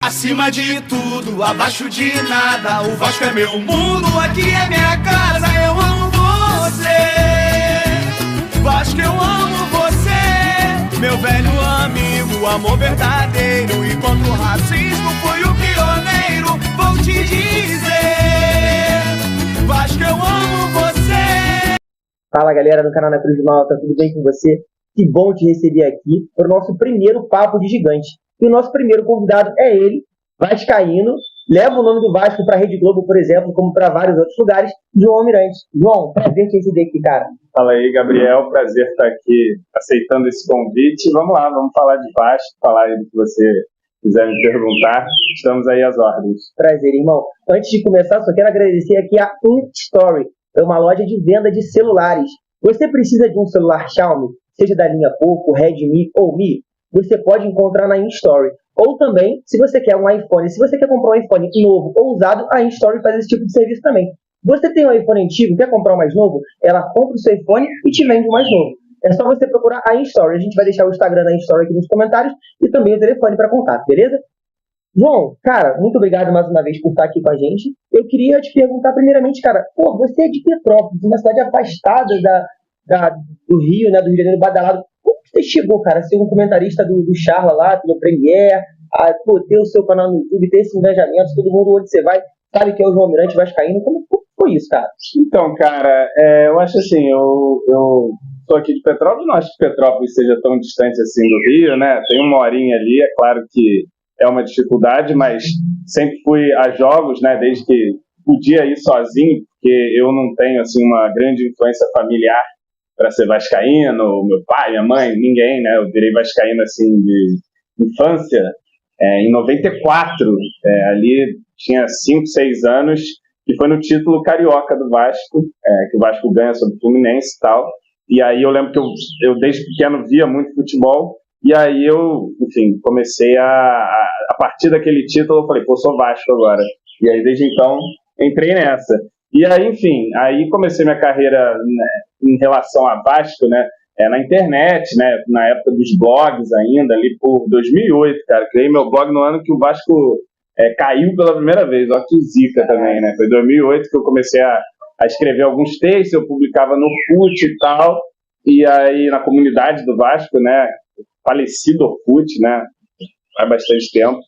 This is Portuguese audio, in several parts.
Acima de tudo, abaixo de nada, o Vasco é meu mundo, aqui é minha casa, eu amo você. Vasco, eu amo você, meu velho amigo, amor verdadeiro. E contra o racismo fui o pioneiro, vou te dizer, Vasco, eu amo você. Fala galera do canal Na Cruz de Malta, tudo bem com você? Que bom te receber aqui para o nosso primeiro Papo de Gigante. E o nosso primeiro convidado é ele, vascaíno, leva o nome do Vasco para a Rede Globo, por exemplo, como para vários outros lugares, João Almirante. João, prazer te receber aqui, cara. Fala aí, Gabriel, prazer estar aqui aceitando esse convite. Vamos lá, vamos falar de Vasco, falar aí do que você quiser me perguntar. Estamos aí às ordens. Prazer, irmão. Antes de começar, só quero agradecer aqui a InStory, é uma loja de venda de celulares. Você precisa de um celular Xiaomi, seja da linha Poco, Redmi ou Mi, você pode encontrar na InStory. Ou também, se você quer um iPhone, se você quer comprar um iPhone novo ou usado, a InStory faz esse tipo de serviço também. Você tem um iPhone antigo, quer comprar um mais novo? Ela compra o seu iPhone e te vende um mais novo. É só você procurar a InStory. A gente vai deixar o Instagram da InStory aqui nos comentários e também o telefone para contato, beleza? João, cara, muito obrigado mais uma vez por estar aqui com a gente. Eu queria te perguntar primeiramente, cara, você é de Petrópolis, uma cidade afastada do Rio, né, do Rio de Janeiro, badalado. Como que você chegou, cara, a ser um comentarista do Charla lá, pelo Premier, a ter o seu canal no YouTube, ter esse engajamento, todo mundo onde você vai sabe que é o João Almirante vascaíno. Como foi isso, cara? Então, cara, eu acho assim, eu sou aqui de Petrópolis, não acho que Petrópolis seja tão distante assim do Rio, né? Tem uma horinha ali, é claro que é uma dificuldade, mas sempre fui a jogos, né, desde que podia ir sozinho, porque eu não tenho, assim, uma grande influência familiar para ser vascaíno, meu pai, minha mãe, ninguém, né, eu virei vascaíno, assim, de infância, em 94, ali tinha 5, 6 anos, que foi no título carioca do Vasco, que o Vasco ganha sobre o Fluminense e tal, e aí eu lembro que eu desde pequeno via muito futebol, e aí eu, enfim, comecei a partir daquele título, eu falei, pô, sou Vasco agora. E aí, desde então, entrei nessa. E aí, enfim, aí comecei minha carreira, né, em relação a Vasco, né, na internet, né, na época dos blogs ainda, ali por 2008, cara. Criei meu blog no ano que o Vasco caiu pela primeira vez, ó, que zica também, né. Foi 2008 que eu comecei a escrever alguns textos, eu publicava no Orkut e tal, e aí na comunidade do Vasco, né, falecido Orkut, né, faz bastante tempo.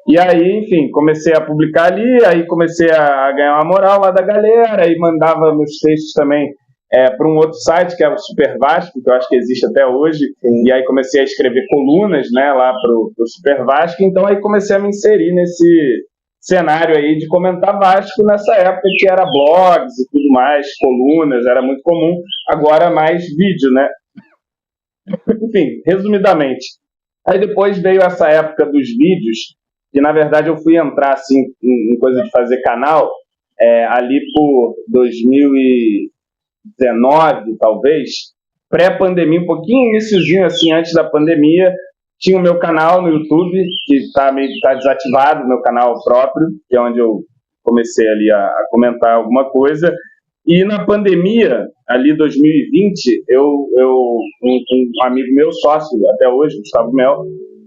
E aí, enfim, comecei a publicar ali, aí comecei a ganhar uma moral lá da galera, aí mandava meus textos também para um outro site, que é o Super Vasco, que eu acho que existe até hoje, e aí comecei a escrever colunas, né, lá pro Super Vasco, então aí comecei a me inserir nesse cenário aí de comentar Vasco nessa época que era blogs e tudo mais, colunas, era muito comum, agora mais vídeo, né. Enfim, resumidamente. Aí depois veio essa época dos vídeos, que na verdade eu fui entrar assim, em coisa de fazer canal, ali por 2019, talvez, pré-pandemia, um pouquinho iniciozinho assim, antes da pandemia, tinha o meu canal no YouTube, que está desativado, meu canal próprio, que é onde eu comecei ali a comentar alguma coisa. E na pandemia, ali 2020, um amigo meu, sócio até hoje, Gustavo Mel,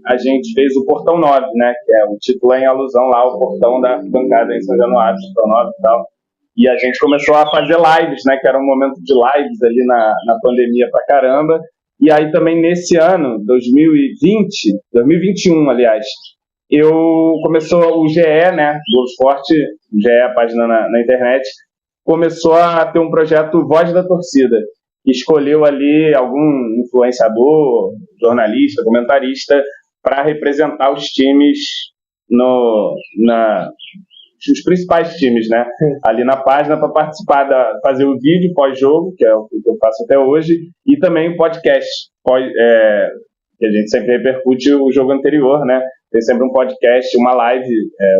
a gente fez o Portão 9, né, que é o título em alusão lá ao portão da bancada em São Januário, Portão 9 e tal. E a gente começou a fazer lives, né, que era um momento de lives ali na pandemia pra caramba. E aí também nesse ano, 2021, aliás, começou o GE, né, Globo Esporte, o GE, a página na internet, começou a ter um projeto Voz da Torcida, que escolheu ali algum influenciador, jornalista, comentarista, para representar os times, os principais times, né? Ali na página, para participar, fazer o vídeo pós-jogo, que é o que eu faço até hoje, e também o podcast, que a gente sempre repercute o jogo anterior, né? Tem sempre um podcast, uma live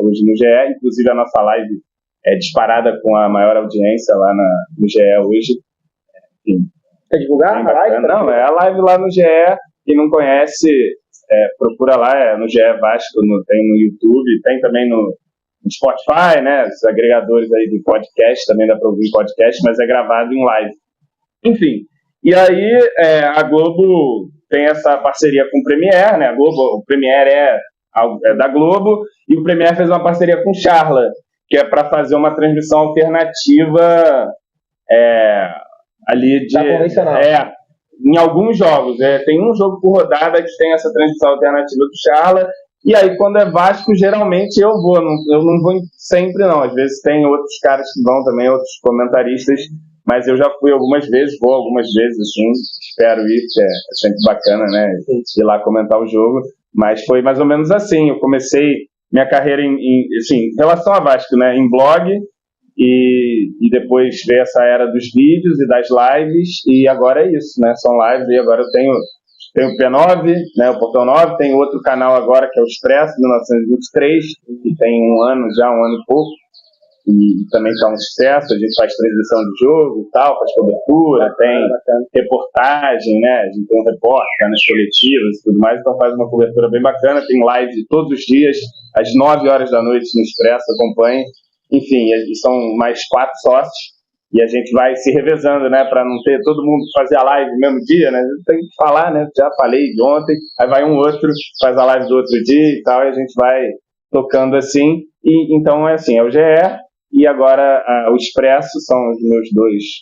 hoje no GE, inclusive a nossa live é disparada com a maior audiência lá no GE hoje. Enfim, quer divulgar a live? Não, é a live lá no GE. Quem não conhece, procura lá, no GE Vasco, tem no YouTube, tem também no Spotify, né? Os agregadores aí de podcast, também dá para ouvir podcast, mas é gravado em live. Enfim, e aí a Globo tem essa parceria com o Premier, né? O Premier da Globo, e o Premier fez uma parceria com o Charla, que é para fazer uma transmissão alternativa ali de... em alguns jogos. Tem um jogo por rodada que tem essa transmissão alternativa do Charla, e aí quando é Vasco, geralmente eu vou, eu não vou sempre não, às vezes tem outros caras que vão também, outros comentaristas, mas eu já fui algumas vezes, vou algumas vezes, assim, espero ir, que é sempre bacana, né, ir lá comentar o jogo, mas foi mais ou menos assim, eu comecei minha carreira em relação a Vasco, né, em blog, e depois veio essa era dos vídeos e das lives, e agora é isso, né, são lives, e agora eu tenho o P9, né, o Portão 9, tem outro canal agora que é o Expresso, 1923, que tem um ano e pouco, e também está um sucesso, a gente faz transmissão de jogo e tal, faz cobertura, tem reportagem, né, a gente tem um repórter nas coletivas e tudo mais, então faz uma cobertura bem bacana, tem live todos os dias, às 9 horas da noite no Expresso, acompanhe, enfim, são mais 4 sócios, e a gente vai se revezando, né, para não ter todo mundo fazer a live no mesmo dia, né, tem que falar, né, já falei de ontem, aí vai um outro, faz a live do outro dia e tal, e a gente vai tocando assim, e então é assim, é o GE, e agora o Expresso são os meus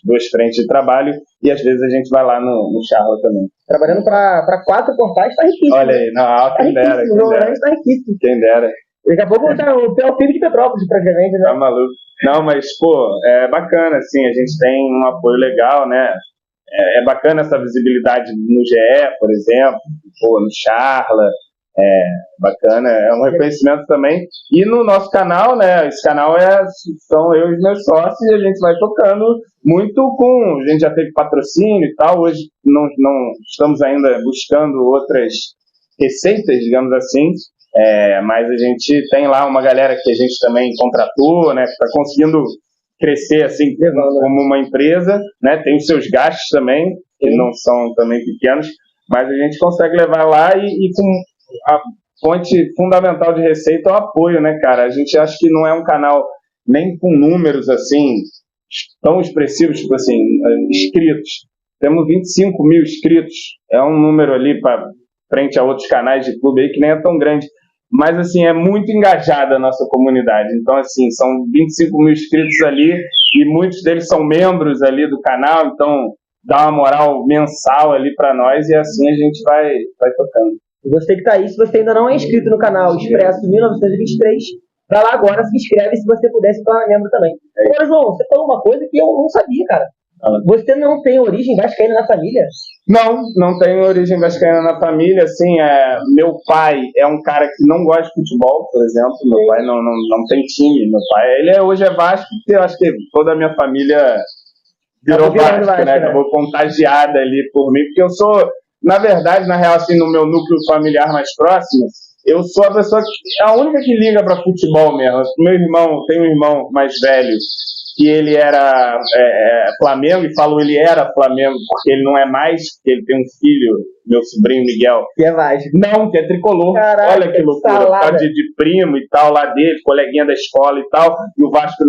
duas frentes de trabalho, e às vezes a gente vai lá no Charla também. Trabalhando para 4 portais, tá riquíssimo. Olha aí, não, quem dera. Tá riquíssimo. Quem dera. Daqui a pouco o PIB de Petrópolis, praticamente, né? Tá maluco. Não, mas, pô, é bacana, assim, a gente tem um apoio legal, né? É bacana essa visibilidade no GE, por exemplo, pô, no Charla, bacana, é um reconhecimento também. E no nosso canal, né, esse canal são eu e os meus sócios, e a gente vai tocando muito a gente já teve patrocínio e tal, hoje não estamos ainda buscando outras receitas, digamos assim, mas a gente tem lá uma galera que a gente também contratou, né, que está conseguindo crescer assim como uma empresa, né, tem os seus gastos também, que não são também pequenos, mas a gente consegue levar lá e com a fonte fundamental de receita é o apoio, né, cara? A gente acha que não é um canal nem com números assim tão expressivos, tipo assim, inscritos. Temos 25 mil inscritos, é um número ali para frente a outros canais de clube aí que nem é tão grande. Mas, assim, é muito engajada a nossa comunidade. Então, assim, são 25 mil inscritos ali e muitos deles são membros ali do canal, então dá uma moral mensal ali para nós e assim a gente vai tocando. Você que está aí, se você ainda não é inscrito no canal Expresso 1923, vai lá agora, se inscreve se você puder se tornar membro também. Agora, João, você falou uma coisa que eu não sabia, cara. Você não tem origem vascaína na família? Não tenho origem vascaína na família, assim, meu pai é um cara que não gosta de futebol, por exemplo, meu pai não tem time, meu pai, ele hoje é Vasco, porque eu acho que toda a minha família virou Vasco, né, acabou contagiada ali por mim, porque eu sou, na verdade, na real, assim, no meu núcleo familiar mais próximo, eu sou a pessoa a única que liga para futebol mesmo. Tem um irmão mais velho, que ele era Flamengo, e falo ele era Flamengo, porque ele não é mais, porque ele tem um filho, meu sobrinho Miguel. Que é Vasco. Não, que é tricolor. Caraca, olha que loucura, por causa de primo e tal, lá dele, coleguinha da escola e tal, e o Vasco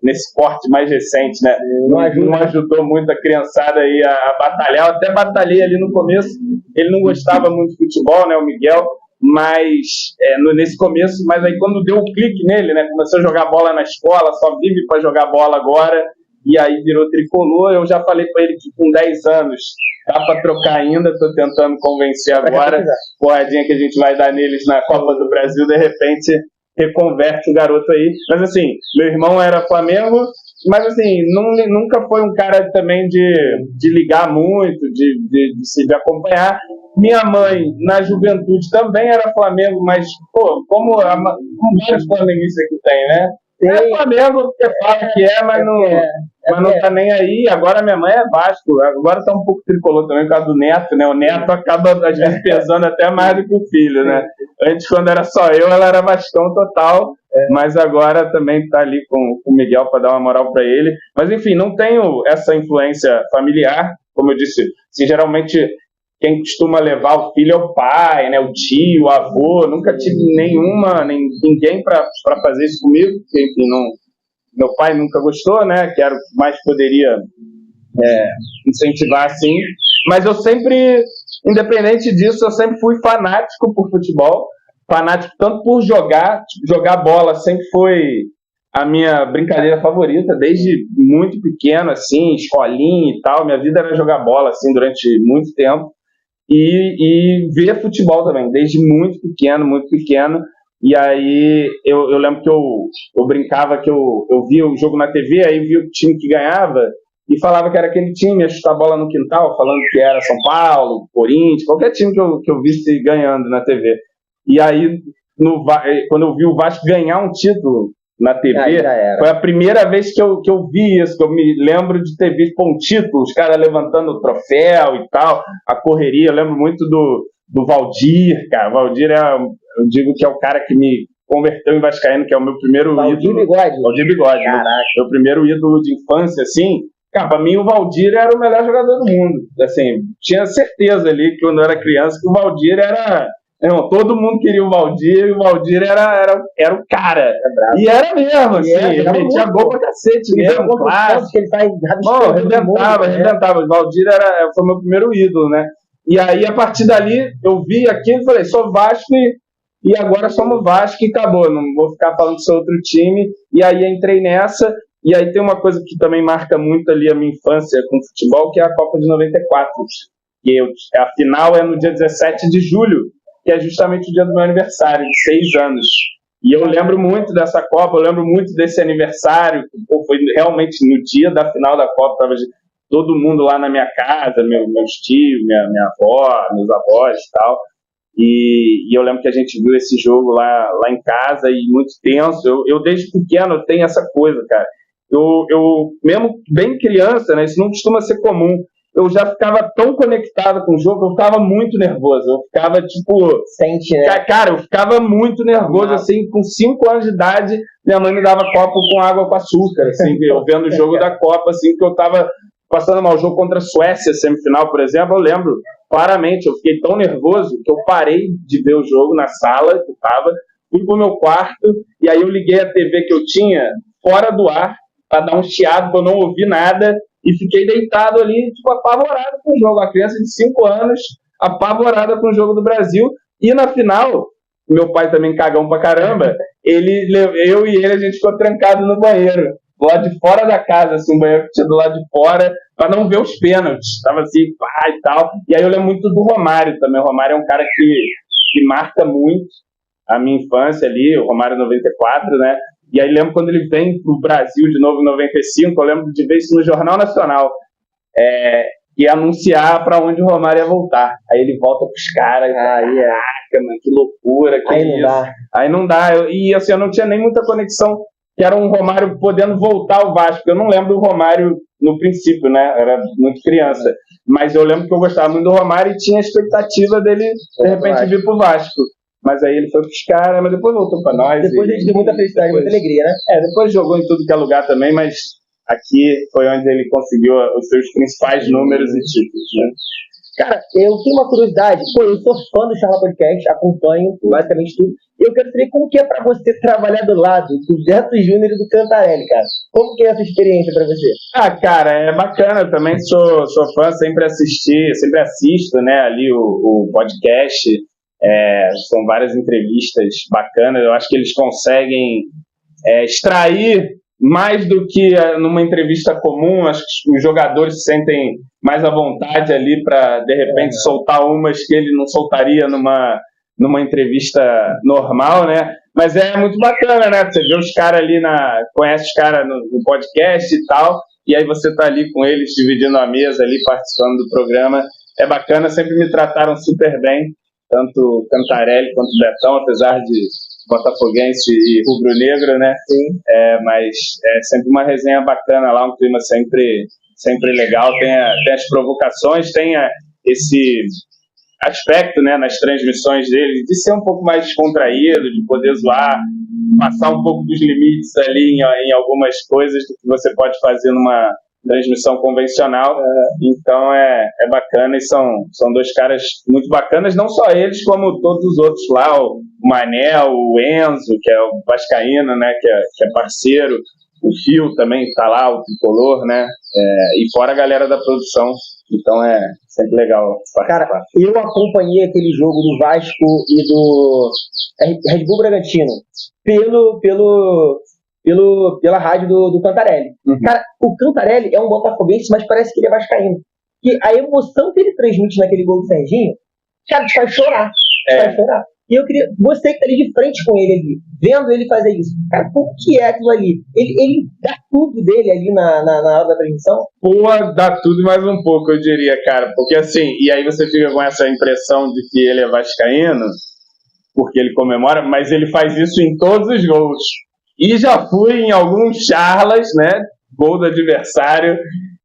nesse corte mais recente, né, não ajudou muito a criançada aí a batalhar, eu até batalhei ali no começo, ele não gostava muito de futebol, né, o Miguel, mas nesse começo, mas aí quando deu o clique nele, né, começou a jogar bola na escola, só vive para jogar bola agora, e aí virou tricolor. Eu já falei para ele que com 10 anos dá para trocar ainda, estou tentando convencer agora, porradinha que a gente vai dar neles na Copa do Brasil, de repente reconverte o garoto aí. Mas assim, meu irmão era Flamengo, mas assim, nunca foi um cara também de ligar muito, de acompanhar. Minha mãe, na juventude, também era Flamengo, mas, pô, como vários flamenguistas que tem, né? É Flamengo, porque fala que mas não tá nem aí. Agora minha mãe é Vasco, agora tá um pouco tricolor também por causa do Neto, né? O Neto acaba, às vezes, pesando até mais do que o filho, né? Antes, quando era só eu, ela era Vascão total, mas agora também tá ali com o Miguel para dar uma moral para ele. Mas, enfim, não tenho essa influência familiar, como eu disse, assim, geralmente quem costuma levar o filho é o pai, né, o tio, o avô. Nunca tive ninguém para fazer isso comigo, porque, enfim, meu pai nunca gostou, né, que era o que mais poderia incentivar assim. Mas eu sempre, independente disso, eu sempre fui fanático por futebol. fanático tanto por jogar bola sempre foi a minha brincadeira favorita, desde muito pequeno, assim, escolinha e tal. Minha vida era jogar bola, assim, durante muito tempo. E ver futebol também, desde muito pequeno, muito pequeno. E aí eu lembro que eu brincava que eu via o jogo na TV, aí via o time que ganhava e falava que era aquele time, ia chutar a bola no quintal, falando que era São Paulo, Corinthians, qualquer time que eu visse ganhando na TV. E aí, quando eu vi o Vasco ganhar um título na TV, foi a primeira vez que eu vi isso, que eu me lembro de ter visto um título, os caras levantando o troféu e tal, a correria. Eu lembro muito do Valdir, cara. O Valdir eu digo que é o cara que me converteu em vascaíno, que é o meu primeiro ídolo. Valdir Bigode. Caraca. Meu primeiro ídolo de infância, assim. Cara, pra mim o Valdir era o melhor jogador do mundo. Assim, tinha certeza ali, que quando eu era criança, que o Valdir era... Não, todo mundo queria o Valdir, e o Valdir era o cara. E era mesmo, assim, metia gol pra cacete mesmo, claro. Arrebentava. O Valdir foi o meu primeiro ídolo, né? E aí, a partir dali, eu vi aquilo e falei, sou Vasco e agora somos Vasco e acabou, não vou ficar falando que sou outro time. E aí entrei nessa, e aí tem uma coisa que também marca muito ali a minha infância com futebol, que é a Copa de 94. Que a final é no dia 17 de julho, que é justamente o dia do meu aniversário, de 6 anos. E eu lembro muito dessa Copa, eu lembro muito desse aniversário. Foi realmente no dia da final da Copa, estava todo mundo lá na minha casa, meus tios, minha avó, meus avós e tal. E eu lembro que a gente viu esse jogo lá em casa, e muito tenso. Eu desde pequeno tenho essa coisa, cara. Eu mesmo bem criança, né, isso não costuma ser comum, eu já ficava tão conectado com o jogo, eu ficava muito nervoso. Eu ficava, tipo... Sente, né? Cara, eu ficava muito nervoso, assim, com 5 anos de idade, minha mãe me dava copo com água com açúcar, assim, eu vendo o jogo da Copa, assim, que eu tava passando mal. O jogo contra a Suécia, semifinal, por exemplo, eu lembro claramente, eu fiquei tão nervoso que eu parei de ver o jogo na sala que eu tava, fui pro meu quarto, e aí eu liguei a TV que eu tinha fora do ar, pra dar um chiado, pra eu não ouvir nada, e fiquei deitado ali, tipo, apavorado com o jogo. Uma criança de 5 anos, apavorada com o jogo do Brasil. E na final, meu pai também cagão pra caramba, eu e ele, a gente ficou trancado no banheiro, do lado de fora da casa, assim, um banheiro que tinha do lado de fora, pra não ver os pênaltis. Tava assim, pá e tal. E aí eu lembro muito do Romário também. O Romário é um cara que marca muito a minha infância ali, o Romário 94, né? E aí lembro quando ele vem pro Brasil de novo em 95, eu lembro de ver isso no Jornal Nacional, e anunciar para onde o Romário ia voltar. Aí ele volta pros caras, caraca, mano, que loucura, que aí isso. Aí não dá. E assim, eu não tinha nem muita conexão, que era um Romário podendo voltar ao Vasco. Eu não lembro do Romário no princípio, né? Eu era muito criança. Mas eu lembro que eu gostava muito do Romário e tinha a expectativa dele, de repente, vir pro Vasco. Mas aí ele foi pros caras, mas depois voltou pra nós. Depois a gente deu muita felicidade, muita alegria, né? Depois jogou em tudo que é lugar também, mas aqui foi onde ele conseguiu os seus principais números e títulos, né? Cara, eu tenho uma curiosidade. Eu sou fã do Charla Podcast, acompanho basicamente tudo. Eu quero saber como que é pra você trabalhar do lado do Beto Júnior e do Cantarelli, cara. Como que é essa experiência pra você? Cara, é bacana. Eu também sou fã, sempre assisto, né, ali o podcast. São várias entrevistas bacanas. Eu acho que eles conseguem extrair mais do que numa entrevista comum. Acho que os jogadores se sentem mais à vontade ali para, de repente, soltar umas que ele não soltaria numa entrevista normal, né? Mas é muito bacana, né? Você vê os caras ali, conhece os caras no podcast e tal, e aí você tá ali com eles, dividindo a mesa ali, participando do programa. É bacana, sempre me trataram super bem, tanto o Cantarelli quanto o Betão, apesar de botafoguense e rubro-negro, né? Sim. Mas é sempre uma resenha bacana lá, um clima sempre legal. Tem as provocações, tem esse aspecto, né, nas transmissões dele, de ser um pouco mais descontraído, de poder zoar, passar um pouco dos limites ali em algumas coisas do que você pode fazer numa transmissão convencional. Então é bacana, e são dois caras muito bacanas, não só eles, como todos os outros lá, o Manel, o Enzo, que é o vascaíno, né, que é parceiro, o Fio também está lá, o Tricolor, né, e fora a galera da produção, Então é sempre legal participar. Cara, eu acompanhei aquele jogo do Vasco e do Red Bull Bragantino pela rádio do Cantarelli. Cara, o Cantarelli é um botafoguense, mas parece que ele é vascaíno. E a emoção que ele transmite naquele gol do Serginho, cara, te faz chorar. Faz chorar. E eu queria, você que tá ali de frente com ele ali, vendo ele fazer isso, cara, como que é aquilo ali? Ele dá tudo dele ali na hora da transmissão? Pô, dá tudo e mais um pouco, eu diria, cara. Porque assim, e aí você fica com essa impressão de que ele é vascaíno, porque ele comemora, mas ele faz isso em todos os gols. E já fui em alguns charlas, né, gol do adversário,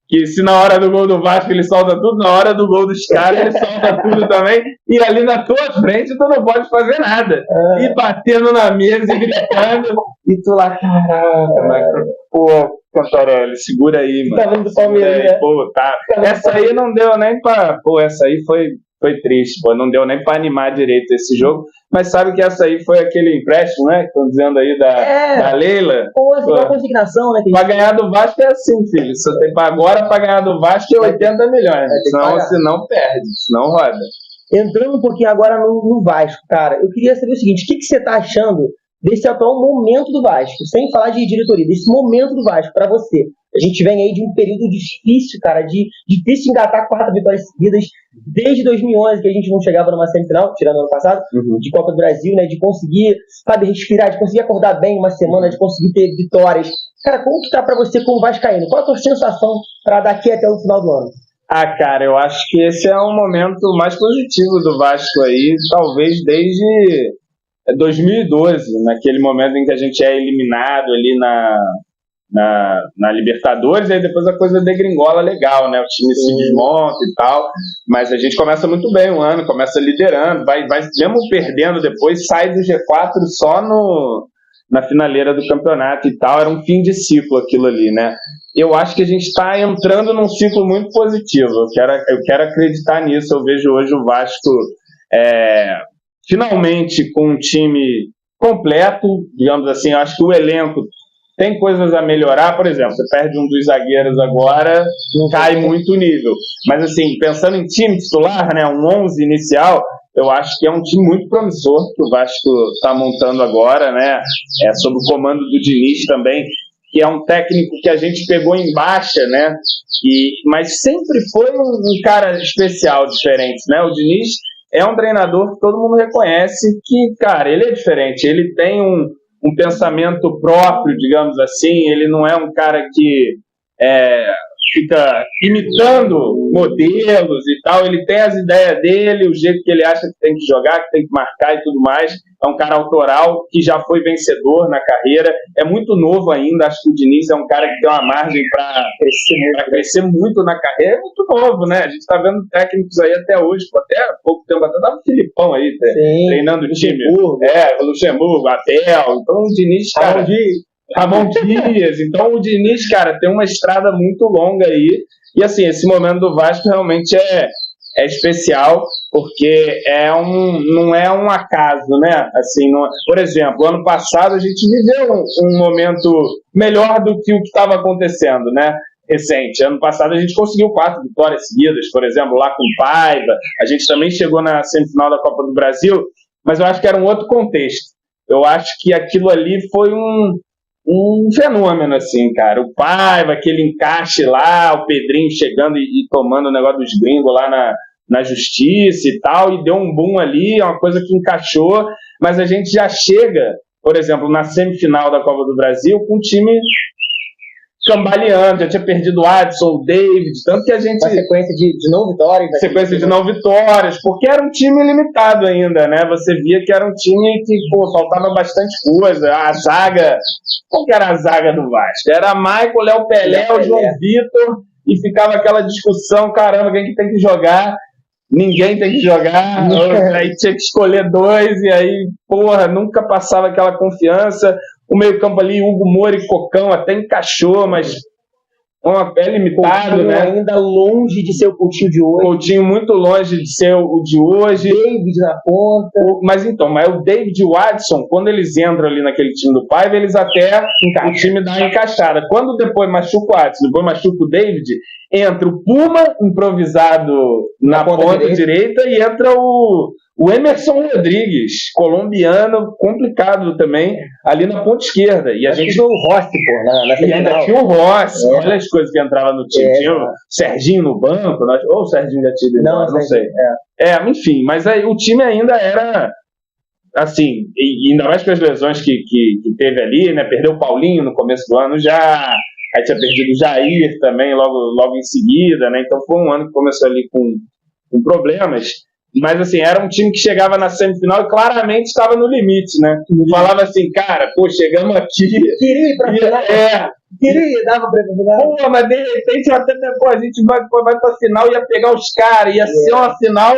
que se na hora do gol do Vasco ele solta tudo, na hora do gol dos caras ele solta tudo também, e ali na tua frente tu não pode fazer nada. E batendo na mesa e gritando, e tu lá, caraca, mas, pô, Cantarelli, segura aí, mano. Tá vendo do Palmeiras, né? Pô, tá. Essa aí não deu nem pra... Pô, essa aí foi triste, pô, não deu nem pra animar direito esse jogo, mas sabe que essa aí foi aquele empréstimo, né, que estão dizendo aí da Leila? Pô, essa é uma consignação, né? Pra ganhar do Vasco é assim, filho, só tem agora pra ganhar do Vasco é 80 milhões, senão perde, senão roda. Entrando um pouquinho agora no Vasco, cara, eu queria saber o seguinte, o que você tá achando desse atual momento do Vasco, sem falar de diretoria, desse momento do Vasco pra você? A gente vem aí de um período difícil, cara, difícil engatar 4 vitórias seguidas, desde 2011, que a gente não chegava numa semifinal, tirando ano passado, de Copa do Brasil, né, de conseguir, sabe, respirar, de conseguir acordar bem uma semana, de conseguir ter vitórias. Cara, como que tá pra você como vascaíno? Qual a tua sensação pra daqui até o final do ano? Ah, cara, eu acho que esse é um momento mais positivo do Vasco aí, talvez desde 2012, naquele momento em que a gente é eliminado ali na Libertadores, e aí depois a coisa degringola legal, né? O time se desmonta e tal, mas a gente começa muito bem o ano, começa liderando, vai mesmo perdendo depois, sai do G4 só na finaleira do campeonato e tal, era um fim de ciclo aquilo ali, né? Eu acho que a gente está entrando num ciclo muito positivo, eu quero acreditar nisso, eu vejo hoje o Vasco finalmente com um time completo, digamos assim, eu acho que o elenco tem coisas a melhorar, por exemplo, você perde um dos zagueiros agora, cai muito o nível. Mas assim, pensando em time titular, né, um 11 inicial, eu acho que é um time muito promissor que o Vasco está montando agora, né, sob o comando do Diniz também, que é um técnico que a gente pegou em baixa, né, mas sempre foi um cara especial, diferente, né, o Diniz é um treinador que todo mundo reconhece que, cara, ele é diferente, ele tem um pensamento próprio, digamos assim, ele não é um cara que fica imitando modelos e tal, ele tem as ideias dele, o jeito que ele acha que tem que jogar, que tem que marcar e tudo mais, é um cara autoral, que já foi vencedor na carreira, é muito novo ainda, acho que o Diniz é um cara que tem uma margem para crescer muito na carreira, é muito novo, né, a gente está vendo técnicos aí até hoje, até há pouco tempo, até tava o Filipão aí, treinando o time, o Luxemburgo, Abel, então o Diniz, cara... Ramon Dias, então o Diniz, cara, tem uma estrada muito longa aí, e assim, esse momento do Vasco realmente é especial, porque não é um acaso, né, assim, por exemplo, ano passado a gente viveu um momento melhor do que o que estava acontecendo, né, recente, ano passado a gente conseguiu 4 vitórias seguidas, por exemplo, lá com o Paiva, a gente também chegou na semifinal da Copa do Brasil, mas eu acho que era um outro contexto, eu acho que aquilo ali foi um fenômeno, assim, cara. O Paiva, aquele encaixe lá, o Pedrinho chegando e tomando o negócio dos gringos lá na justiça e tal, e deu um boom ali, é uma coisa que encaixou, mas a gente já chega, por exemplo, na semifinal da Copa do Brasil com um time cambaleando, já tinha perdido o Adson, o David, tanto que a gente... Uma sequência de não vitórias. Sequência de não vitórias, porque era um time limitado ainda, né? Você via que era um time que, faltava bastante coisa. A zaga... Qual que era a zaga do Vasco? Era Maicon, Léo Pelé, o João Vitor, e ficava aquela discussão, caramba, quem que tem que jogar? Ninguém tem que jogar, aí tinha que escolher 2, e aí, nunca passava aquela confiança. O meio campo ali, Hugo Moura e Cocão até encaixou, mas É limitado, Coutinho né? ainda longe de ser o Coutinho de hoje. Coutinho muito longe de ser o de hoje. David na ponta. Mas o David e o Watson, quando eles entram ali naquele time do Paiva, eles até o time dá uma encaixada. Quando depois machuca o Watson, depois machuca o David, entra o Puma improvisado na ponta direita e entra o Emerson Rodrigues, colombiano, complicado também, ali na ponta esquerda. E a gente viu o Rossi, pô, na e ainda tinha o Rossi, olha as coisas que entravam no time. Tinha o Serginho no banco, ou o Serginho já tinha ido embora, não sei. Enfim, mas aí o time ainda era assim, e ainda mais com as lesões que teve ali, né? Perdeu o Paulinho no começo do ano já, aí tinha perdido o Jair também logo em seguida, né? Então foi um ano que começou ali com problemas. Mas, assim, era um time que chegava na semifinal e claramente estava no limite, né? Falava assim, cara, pô, chegamos aqui... Queria ir pra final. Queria, dava pra final. Pô, mas de repente até depois a gente vai pra final, ia pegar os caras, ia ser uma final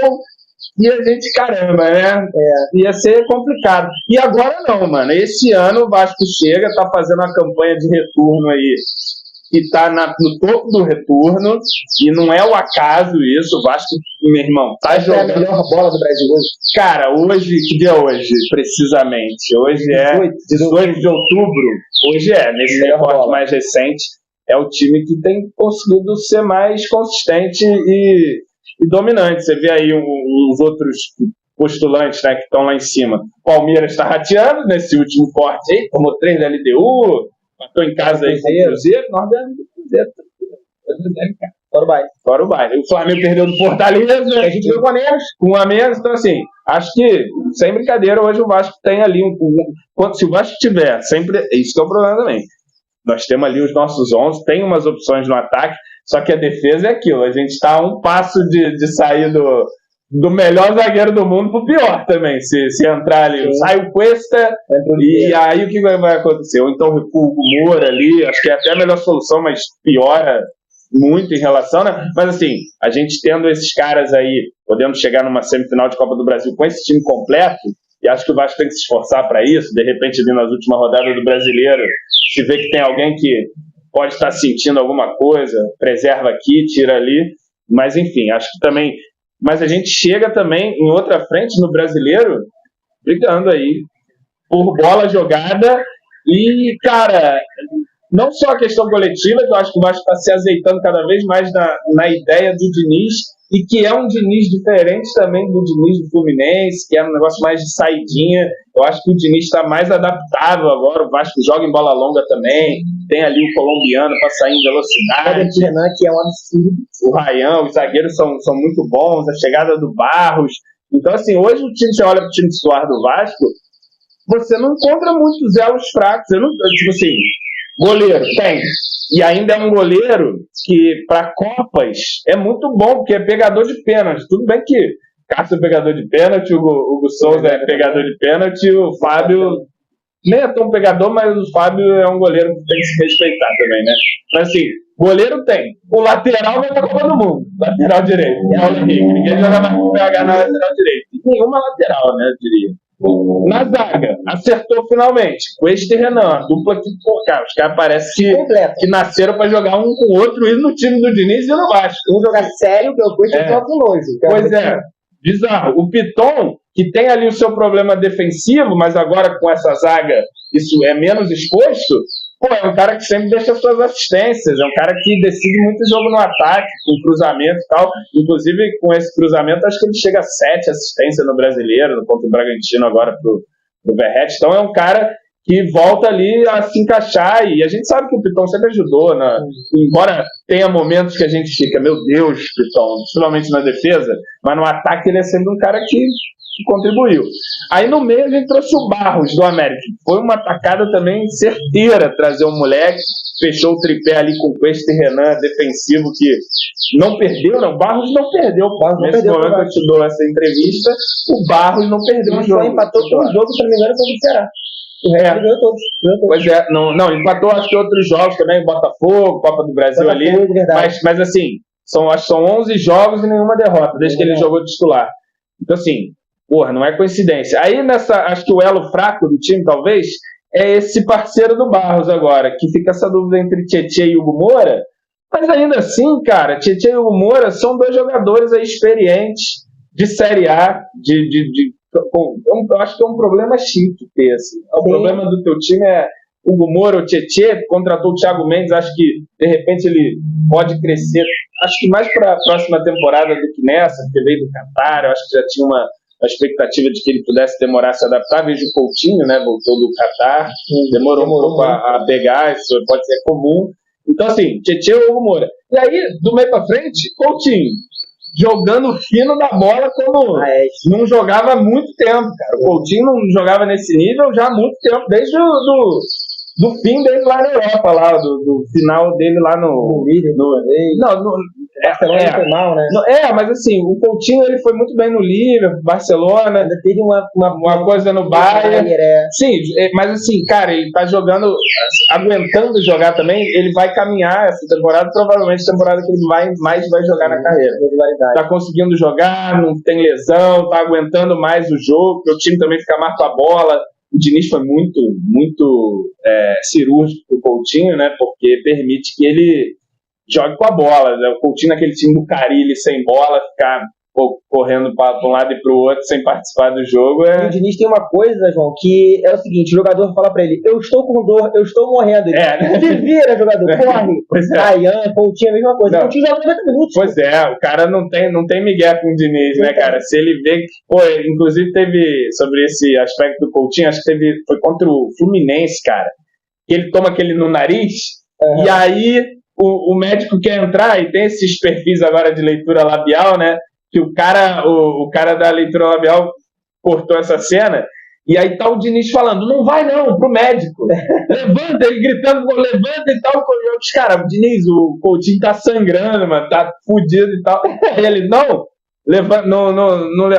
e a gente, caramba, né? Ia ser complicado. E agora não, mano. Esse ano o Vasco chega, tá fazendo uma campanha de retorno aí, que tá no topo do retorno, e não é o acaso isso. O Vasco, meu irmão, tá jogando. É a melhor bola do Brasil hoje. Cara, hoje, que dia é hoje, precisamente? Hoje é 18 de outubro. Hoje nesse recorte mais recente, é o time que tem conseguido ser mais consistente e dominante. Você vê aí os outros postulantes, né, que estão lá em cima. Palmeiras está rateando nesse último corte aí, tomou 3 da LDU, matou em casa aí com o Cruzeiro, nós ganhamos do Cruzeiro. Fora o baile. O Flamengo perdeu do Fortaleza, a gente veio com a menos. Então, assim, acho que, sem brincadeira, hoje o Vasco tem ali se o Vasco tiver, sempre, isso que é o problema também. Nós temos ali os nossos 11, tem umas opções no ataque, só que a defesa é aquilo. A gente está a um passo de sair do melhor zagueiro do mundo pro pior também. Se entrar ali, sai o Cuesta, e aí o que vai acontecer? Ou então recua o Moura ali, acho que é até a melhor solução, mas piora muito em relação, né? Mas assim, a gente tendo esses caras aí, podendo chegar numa semifinal de Copa do Brasil com esse time completo, e acho que o Vasco tem que se esforçar para isso. De repente, ali nas últimas rodadas do Brasileiro, se vê que tem alguém que pode estar sentindo alguma coisa, preserva aqui, tira ali, mas enfim, acho que também. Mas a gente chega também em outra frente no Brasileiro, brigando aí por bola jogada e, cara, não só a questão coletiva, que eu acho que o Vasco está se azeitando cada vez mais na ideia do Diniz, e que é um Diniz diferente também do Diniz do Fluminense, que é um negócio mais de saidinha. Eu acho que o Diniz está mais adaptável agora, o Vasco joga em bola longa também, tem ali o colombiano para sair em velocidade. O Renan, que é um absurdo. O Ryan, os zagueiros são muito bons, a chegada do Barros. Então, assim, hoje você olha para o time titular do Vasco, você não encontra muitos elos fracos. Tipo assim, goleiro, tem. E ainda é um goleiro que, para Copas, é muito bom, porque é pegador de pênalti. Tudo bem que Cássio é pegador de pênalti, o Hugo Souza é pegador de pênalti, o Fábio nem é tão pegador, mas o Fábio é um goleiro que tem que se respeitar também, né? Mas assim, goleiro tem. O lateral vai pra Copa do Mundo. Lateral direito. Paulo Henrique. Ninguém joga mais com o PH na lateral direito. Nenhuma lateral, né, eu diria. Na zaga, acertou finalmente. O Cuesta e Renan, dupla que, pô, cara, os caras parecem que nasceram pra jogar um com o outro, e no time do Diniz e no Vasco. Um jogar sério, que eu Cuesta e toca longe. Pois é, bizarro. O Piton, que tem ali o seu problema defensivo, mas agora com essa zaga isso é menos exposto, pô, é um cara que sempre deixa suas assistências, é um cara que decide muito jogo no ataque, com cruzamento e tal. Inclusive, com esse cruzamento, acho que ele chega a 7 assistências no Brasileiro, no contra o Bragantino agora pro Verratti. Então é um cara que volta ali a se encaixar, e a gente sabe que o Piton sempre ajudou, né? Embora tenha momentos que a gente fica, meu Deus, Piton, principalmente na defesa, mas no ataque ele é sempre um cara que contribuiu. Aí no meio a gente trouxe o Barros do América. Foi uma atacada também certeira trazer um moleque, fechou o tripé ali com o Cuesta e Renan, defensivo, que não perdeu, não. O Barros não perdeu. Nesse momento que eu te dou essa entrevista, o Barros não perdeu o jogo. Só empatou um jogo, se não me engano, contra o Ceará. O resto ganhou todos. Pois é, não, empatou acho que outros jogos também, Botafogo, Copa do Brasil ali. Mas assim, acho que são 11 jogos e nenhuma derrota, desde que ele jogou titular. Então assim, porra, não é coincidência. Aí acho que o elo fraco do time, talvez, é esse parceiro do Barros agora, que fica essa dúvida entre Tietê e Hugo Moura, Mas ainda assim, cara, Tietê e o Moura são 2 jogadores aí experientes de Série A, eu acho que é um problema chique ter, assim. O problema do teu time é o Moura, o Tietê, contratou o Thiago Mendes, acho que de repente ele pode crescer, acho que mais para a próxima temporada do que nessa, porque veio do Qatar, eu acho que já tinha uma expectativa de que ele pudesse demorar a se adaptar. Vejo o Coutinho, né, voltou do Qatar, demorou um pouco a pegar, isso pode ser comum. Então, assim, Tietê ou Moura. E aí, do meio para frente, Coutinho, jogando fino da bola como não jogava há muito tempo, cara. O Coutinho não jogava nesse nível já há muito tempo, desde do fim dele lá na Europa, lá, do final dele lá no Barcelona foi mal, né? Mas assim, o Coutinho ele foi muito bem no Liverpool, Barcelona, ainda teve uma coisa no Bayern. Sim, mas assim, cara, ele tá jogando, aguentando jogar também, ele vai caminhar essa temporada, provavelmente a temporada que ele mais vai jogar na carreira. Tá conseguindo jogar, não tem lesão, tá aguentando mais o jogo, o time também fica mais com a bola. O Diniz foi muito cirúrgico com o Coutinho, né? Porque permite que ele jogue com a bola, né? O Coutinho naquele time do Carille sem bola, ficar correndo para um lado e para o outro sem participar do jogo. E o Diniz tem uma coisa, João, que é o seguinte: o jogador fala para ele, eu estou com dor, eu estou morrendo. Ele se vira, jogador, corre. Ryan, Coutinho, a mesma coisa. Coutinho joga 90 minutos. Pois é, o cara não tem migué com o Diniz, né, cara? Se ele vê que, inclusive teve, sobre esse aspecto do Coutinho, acho que foi contra o Fluminense, cara, que ele toma aquele no nariz, e aí o médico quer entrar, e tem esses perfis agora de leitura labial, né? Que o cara da leitura labial cortou essa cena, e aí tá o Diniz falando, não vai não, pro médico, levanta, ele gritando, levanta e tal, os caras, Diniz, o Coutinho tá sangrando, mano, tá fudido e tal, aí ele, não, levanta, não,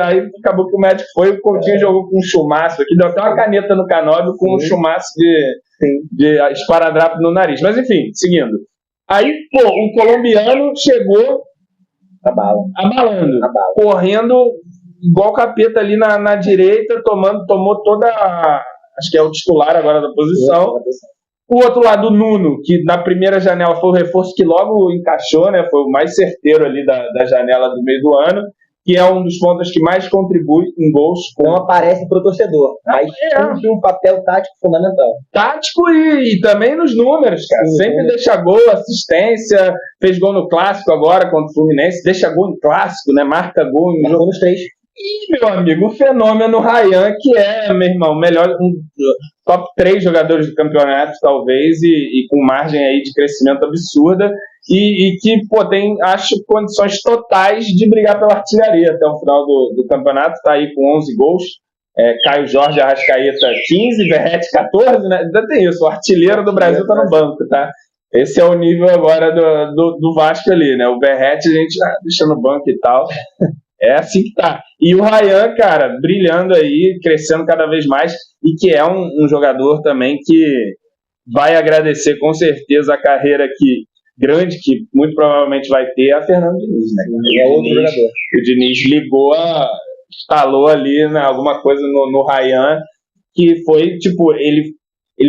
aí acabou que o médico foi, o Coutinho jogou com um chumaço aqui, deu até uma caneta no Canóbio com um chumaço de esparadrapo no nariz, mas enfim, seguindo, aí, o colombiano chegou abalando, correndo igual capeta ali na direita, tomou toda acho que é o titular agora da posição. O outro lado, o Nuno, que na primeira janela foi o reforço que logo encaixou, né? Foi o mais certeiro ali da janela do meio do ano, que é um dos pontos que mais contribui em gols. Não aparece para o torcedor, mas tem um papel tático fundamental. Tático e também nos números, cara. Sim, sempre deixa gol, assistência, fez gol no Clássico agora contra o Fluminense, deixa gol em Clássico, né? Marca gol em jogo nos 3. E, meu amigo, o fenômeno Ryan, que é, meu irmão, top 3 jogadores do campeonato, talvez, e com margem aí de crescimento absurda, e que, tem, acho, condições totais de brigar pela artilharia até o final do campeonato, tá aí com 11 gols, Caio Jorge, Arrascaeta 15, Verratti 14, né? Ainda tem isso, o artilheiro do Brasil tá no banco, tá? Esse é o nível agora do Vasco ali, né? O Verratti a gente deixa no banco e tal. É assim que tá. E o Ryan, cara, brilhando aí, crescendo cada vez mais, e que é um jogador também que vai agradecer com certeza a carreira grande que muito provavelmente vai ter a Fernando Diniz, né? É outro jogador. O Diniz instalou ali, né, alguma coisa no Ryan, que foi, tipo, ele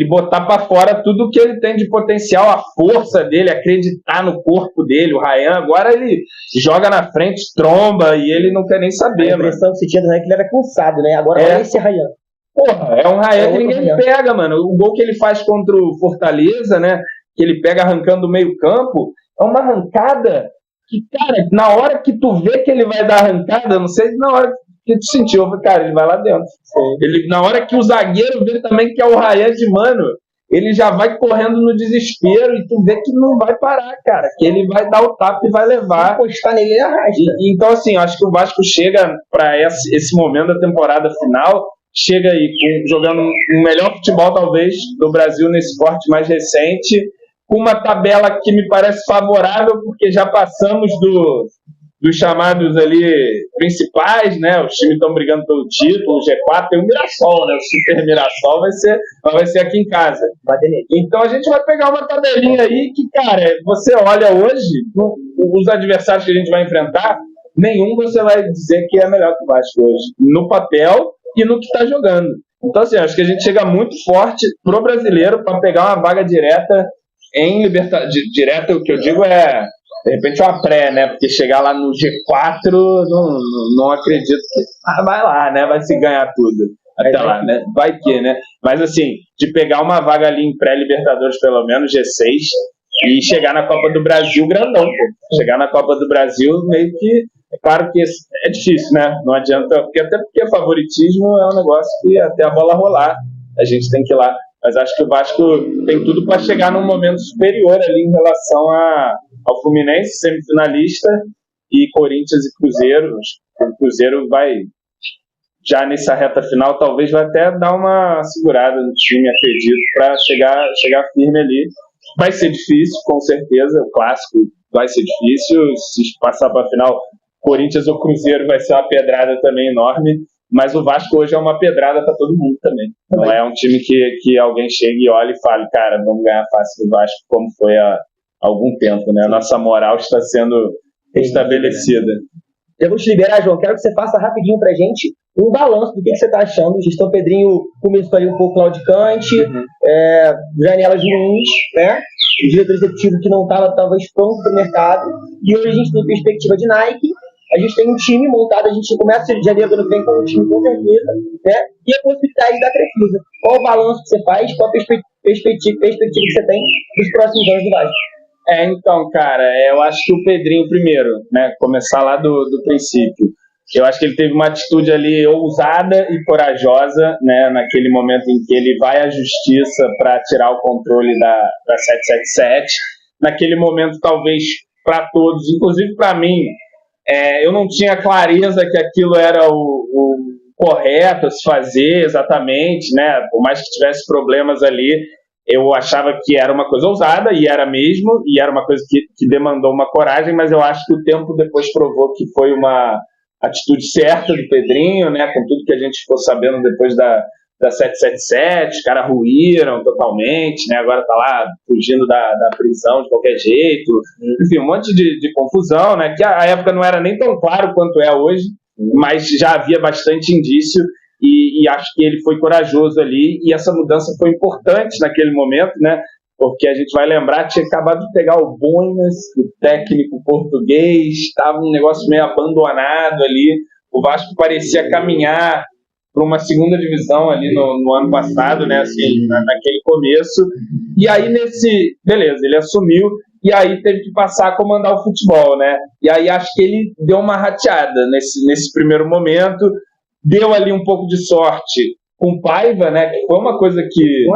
botar para fora tudo que ele tem de potencial, a força dele, acreditar no corpo dele. O Ryan agora ele joga na frente, tromba, e ele não quer nem saber. A impressão que se tinha é que ele era cansado, né? Agora é esse Ryan. Porra, é um Ryan que ninguém pega, mano. O gol que ele faz contra o Fortaleza, né? Que ele pega arrancando do meio campo, é uma arrancada que, cara, na hora que tu vê que ele vai dar arrancada, não sei, na hora que tu sentiu, cara, ele vai lá dentro. Ele, na hora que o zagueiro vê também que é o Ryan de mano, ele já vai correndo no desespero e tu vê que não vai parar, cara, que ele vai dar o tapa e vai levar. Se encostar nele, ele arrasta. Então, assim, eu acho que o Vasco chega para esse momento da temporada final, chega aí jogando o melhor futebol, talvez, do Brasil nesse corte mais recente, com uma tabela que me parece favorável, porque já passamos dos chamados ali principais, né? Os times estão brigando pelo título, o G4 tem o Mirassol, né? O Super Mirassol vai ser aqui em casa. Então a gente vai pegar uma tabelinha aí que, cara, você olha hoje, os adversários que a gente vai enfrentar, nenhum você vai dizer que é melhor que o Vasco hoje, no papel e no que está jogando. Então, assim, acho que a gente chega muito forte pro brasileiro para pegar uma vaga direta em Libertadores, direto, o que eu digo é, de repente, uma pré, né? Porque chegar lá no G4, não acredito que vai lá, né? Vai se ganhar tudo. Até lá, né? Vai que, né? Mas, assim, de pegar uma vaga ali em pré-Libertadores, pelo menos, G6, e chegar na Copa do Brasil grandão, pô. Chegar na Copa do Brasil meio que... É claro que é difícil, né? Não adianta... Até porque favoritismo é um negócio que até a bola rolar, a gente tem que ir lá. Mas acho que o Vasco tem tudo para chegar num momento superior ali em relação ao Fluminense, semifinalista, e Corinthians e Cruzeiro. O Cruzeiro vai... Já nessa reta final, talvez vai até dar uma segurada no time, acredito, para chegar firme ali. Vai ser difícil, com certeza, o clássico vai ser difícil. Se passar para a final, Corinthians ou Cruzeiro vai ser uma pedrada também enorme, mas o Vasco hoje é uma pedrada para todo mundo também. Não é um time que alguém chegue e olhe e fale, cara, vamos ganhar fácil do Vasco, como foi há algum tempo, né? A nossa moral está sendo estabelecida. Eu vou te liberar, João. Quero que você faça rapidinho pra gente um balanço do que você está achando. O Gestão Pedrinho começou ali um pouco claudicante, janelas ruins, né? O diretor executivo que não estava talvez pronto para o mercado. E hoje a gente tem perspectiva de Nike. A gente tem um time montado, a gente começa de janeiro do ano que vem com um time com certeza, né? E a possibilidade da Crefisa. Qual o balanço que você faz? Qual a perspectiva que você tem dos próximos anos do Vasco? Então, cara, eu acho que o Pedrinho primeiro, né? Começar lá do princípio. Eu acho que ele teve uma atitude ali ousada e corajosa, né? Naquele momento em que ele vai à justiça para tirar o controle da 777. Naquele momento, talvez, para todos, inclusive para mim, eu não tinha clareza que aquilo era o correto a se fazer exatamente, né? Por mais que tivesse problemas ali, eu achava que era uma coisa ousada, e era mesmo, e era uma coisa que demandou uma coragem, mas eu acho que o tempo depois provou que foi uma atitude certa do Pedrinho, né? Com tudo que a gente ficou sabendo depois da 777, os caras ruíram totalmente, né? Agora tá lá fugindo da prisão de qualquer jeito, enfim, um monte de confusão, né? Que a época não era nem tão claro quanto é hoje, mas já havia bastante indício, e acho que ele foi corajoso ali, e essa mudança foi importante naquele momento, né? Porque a gente vai lembrar que tinha acabado de pegar o Boinas, o técnico português, estava um negócio meio abandonado ali, o Vasco parecia caminhar para uma segunda divisão ali no ano passado, né, assim, naquele começo, e aí beleza, ele assumiu, e aí teve que passar a comandar o futebol, né, e aí acho que ele deu uma rateada nesse primeiro momento, deu ali um pouco de sorte com Paiva, né, que foi uma coisa que... Um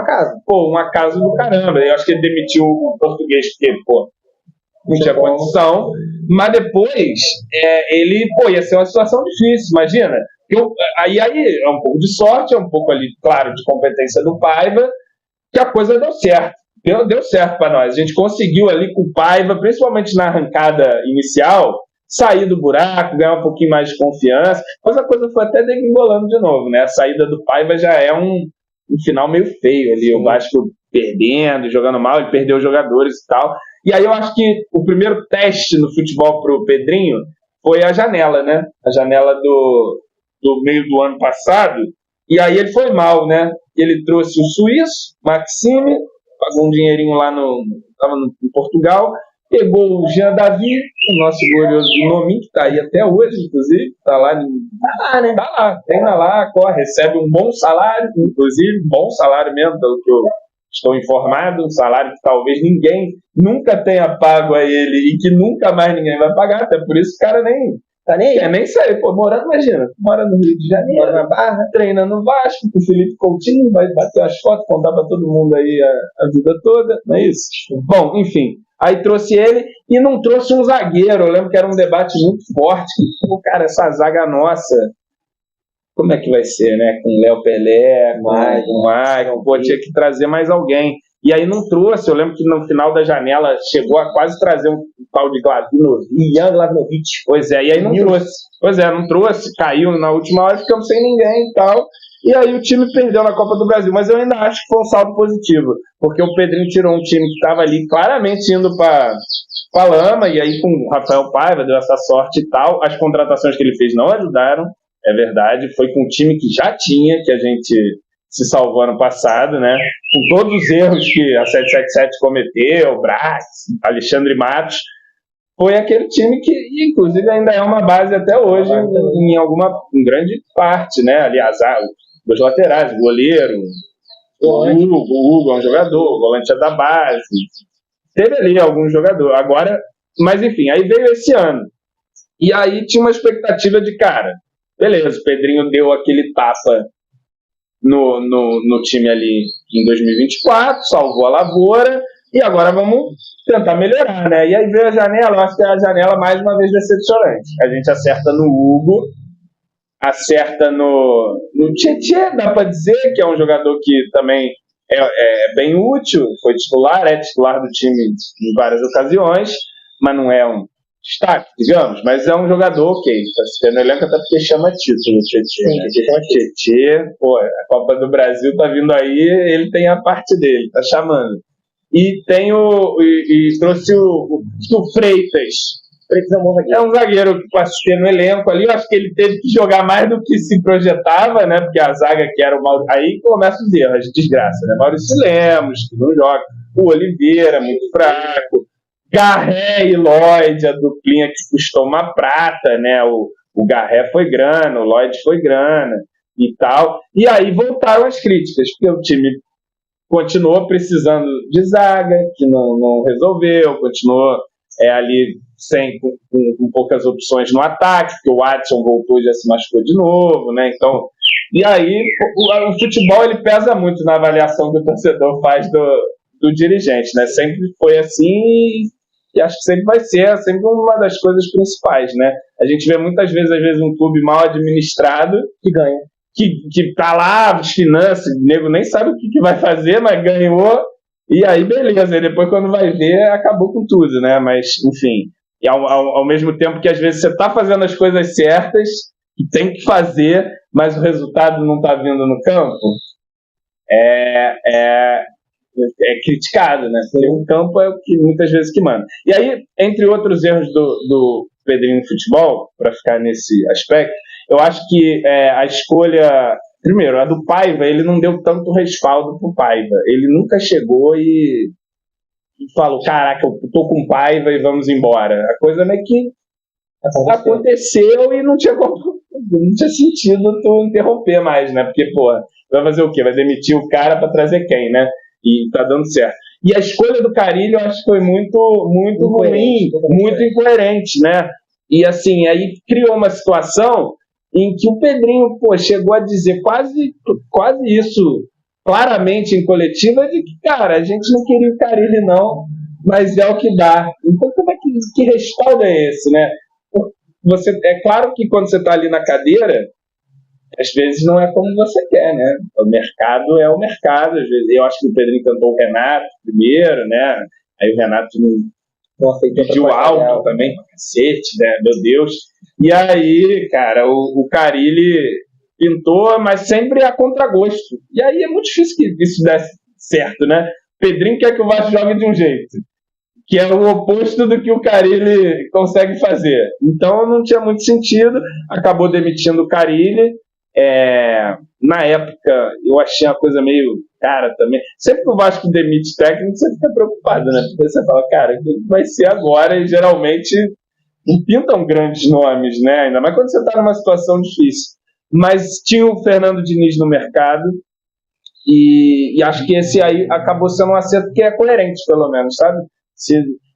acaso do caramba. Eu acho que ele demitiu o português porque, não tinha condição, mas depois ele, ia ser uma situação difícil, imagina. Aí é um pouco de sorte, é um pouco ali, claro, de competência do Paiva, que a coisa deu certo. Deu certo para nós. A gente conseguiu ali com o Paiva, principalmente na arrancada inicial, sair do buraco, ganhar um pouquinho mais de confiança, mas a coisa foi até degringolando de novo, né? A saída do Paiva já é um final meio feio ali, o Vasco perdendo, jogando mal, ele perdeu os jogadores e tal. E aí eu acho que o primeiro teste no futebol pro Pedrinho foi a janela, né? A janela do meio do ano passado, e aí ele foi mal, né? Ele trouxe o suíço, Maxime, pagou um dinheirinho lá estava em Portugal, pegou o Jean Davi, o nosso glorioso Nomi, que está aí até hoje, inclusive, está lá, né? Está lá, treina lá, corre, recebe um bom salário, inclusive, bom salário mesmo, pelo que eu estou informado, um salário que talvez ninguém nunca tenha pago a ele e que nunca mais ninguém vai pagar, até por isso o cara nem sair, imagina, mora no Rio de Janeiro, mora na Barra, treina no Vasco, com o Felipe Coutinho, vai bater as fotos, contar para todo mundo aí a vida toda, não é isso? Bom, enfim, aí trouxe ele e não trouxe um zagueiro. Eu lembro que era um debate muito forte. Cara, essa zaga nossa, como é que vai ser, né? Com o Léo Pelé, com o Maicon, tinha que trazer mais alguém. E aí não trouxe. Eu lembro que no final da janela chegou a quase trazer um tal de Glavinovic. Pois é, e aí não trouxe. Não trouxe. Caiu na última hora, ficamos sem ninguém e tal. E aí o time perdeu na Copa do Brasil, mas eu ainda acho que foi um saldo positivo, porque o Pedrinho tirou um time que estava ali claramente indo para a lama, e aí com o Rafael Paiva deu essa sorte e tal. As contratações que ele fez não ajudaram, é verdade, foi com um time que já tinha, que a gente se salvou ano passado, né? Com todos os erros que a 777 cometeu, Braz, Alexandre Matos, foi aquele time que, inclusive, ainda é uma base até hoje, em grande parte, né? Aliás, dos laterais, goleiro, o Hugo é um jogador, o volante é da base, teve ali algum jogador. Agora, mas enfim, aí veio esse ano. E aí tinha uma expectativa de, cara, beleza, o Pedrinho deu aquele tapa no time ali em 2024, salvou a lavoura, e agora vamos tentar melhorar, né? E aí veio a janela, eu acho que é a janela mais uma vez decepcionante. A gente acerta no Hugo, acerta no Tietê, dá pra dizer, que é um jogador que também é bem útil, foi titular, é titular do time em várias ocasiões, mas não é um destaque, digamos, mas é um jogador, ok, tá se tendo elenco até porque chama título, Tietê, pô, a Copa do Brasil tá vindo aí, ele tem a parte dele, tá chamando. E tem trouxe o Freitas. É um zagueiro que assistiu no elenco ali. Eu acho que ele teve que jogar mais do que se projetava, né? Porque a zaga que era o Maurício. Aí começa os erros, as desgraças, né? Maurício Lemos, que não joga. O Oliveira, muito fraco. Garré e Lloyd, a duplinha que custou uma prata, né? O Garré foi grana, o Lloyd foi grana e tal. E aí voltaram as críticas, porque o time continuou precisando de zaga, que não resolveu, continuou ali com poucas opções no ataque, porque o Adson voltou e já se machucou de novo, né? Então, e aí o futebol ele pesa muito na avaliação que o torcedor faz do dirigente, né? Sempre foi assim e acho que sempre vai ser, sempre uma das coisas principais, né? A gente vê muitas vezes, às vezes, um clube mal administrado que ganha. Que tá lá, as finanças, o nego nem sabe o que vai fazer, mas ganhou, e aí beleza, e depois quando vai ver, acabou com tudo, né? Mas, enfim, e ao mesmo tempo que às vezes você tá fazendo as coisas certas, que tem que fazer, mas o resultado não tá vindo no campo, é criticado, né? Porque o campo é o que muitas vezes que manda. E aí, entre outros erros do Pedrinho no futebol, para ficar nesse aspecto, eu acho que a escolha... Primeiro, a do Paiva, ele não deu tanto respaldo pro Paiva. Ele nunca chegou e falou, caraca, eu tô com Paiva e vamos embora. A coisa meio que aconteceu e não tinha sentido tu interromper mais, né? Porque, pô, vai fazer o quê? Vai demitir o cara para trazer quem, né? E tá dando certo. E a escolha do Carille, eu acho que foi muito ruim, muito incoerente, né? E assim, aí criou uma situação em que o Pedrinho, pô, chegou a dizer quase isso claramente em coletiva, de que, cara, a gente não queria o Carille não, mas é o que dá. Então, como é que respaldo é esse, né? É claro que quando você está ali na cadeira, às vezes não é como você quer, né? O mercado é o mercado, às vezes. Eu acho que o Pedrinho tentou o Renato primeiro, né? Aí o Renato não pediu alto também, cacete, né? Meu Deus. E aí, cara, o Carille pintou, mas sempre a contragosto. E aí é muito difícil que isso desse certo, né? O Pedrinho quer que o Vasco jogue de um jeito, que é o oposto do que o Carille consegue fazer. Então não tinha muito sentido, acabou demitindo o Carille. Na época eu achei uma coisa meio cara também. Sempre que o Vasco demite técnico, você fica preocupado, né? Porque você fala, cara, o que vai ser agora? E geralmente não pintam grandes nomes, né? Ainda mais quando você está numa situação difícil. Mas tinha o Fernando Diniz no mercado e acho que esse aí acabou sendo um acerto que é coerente, pelo menos, sabe?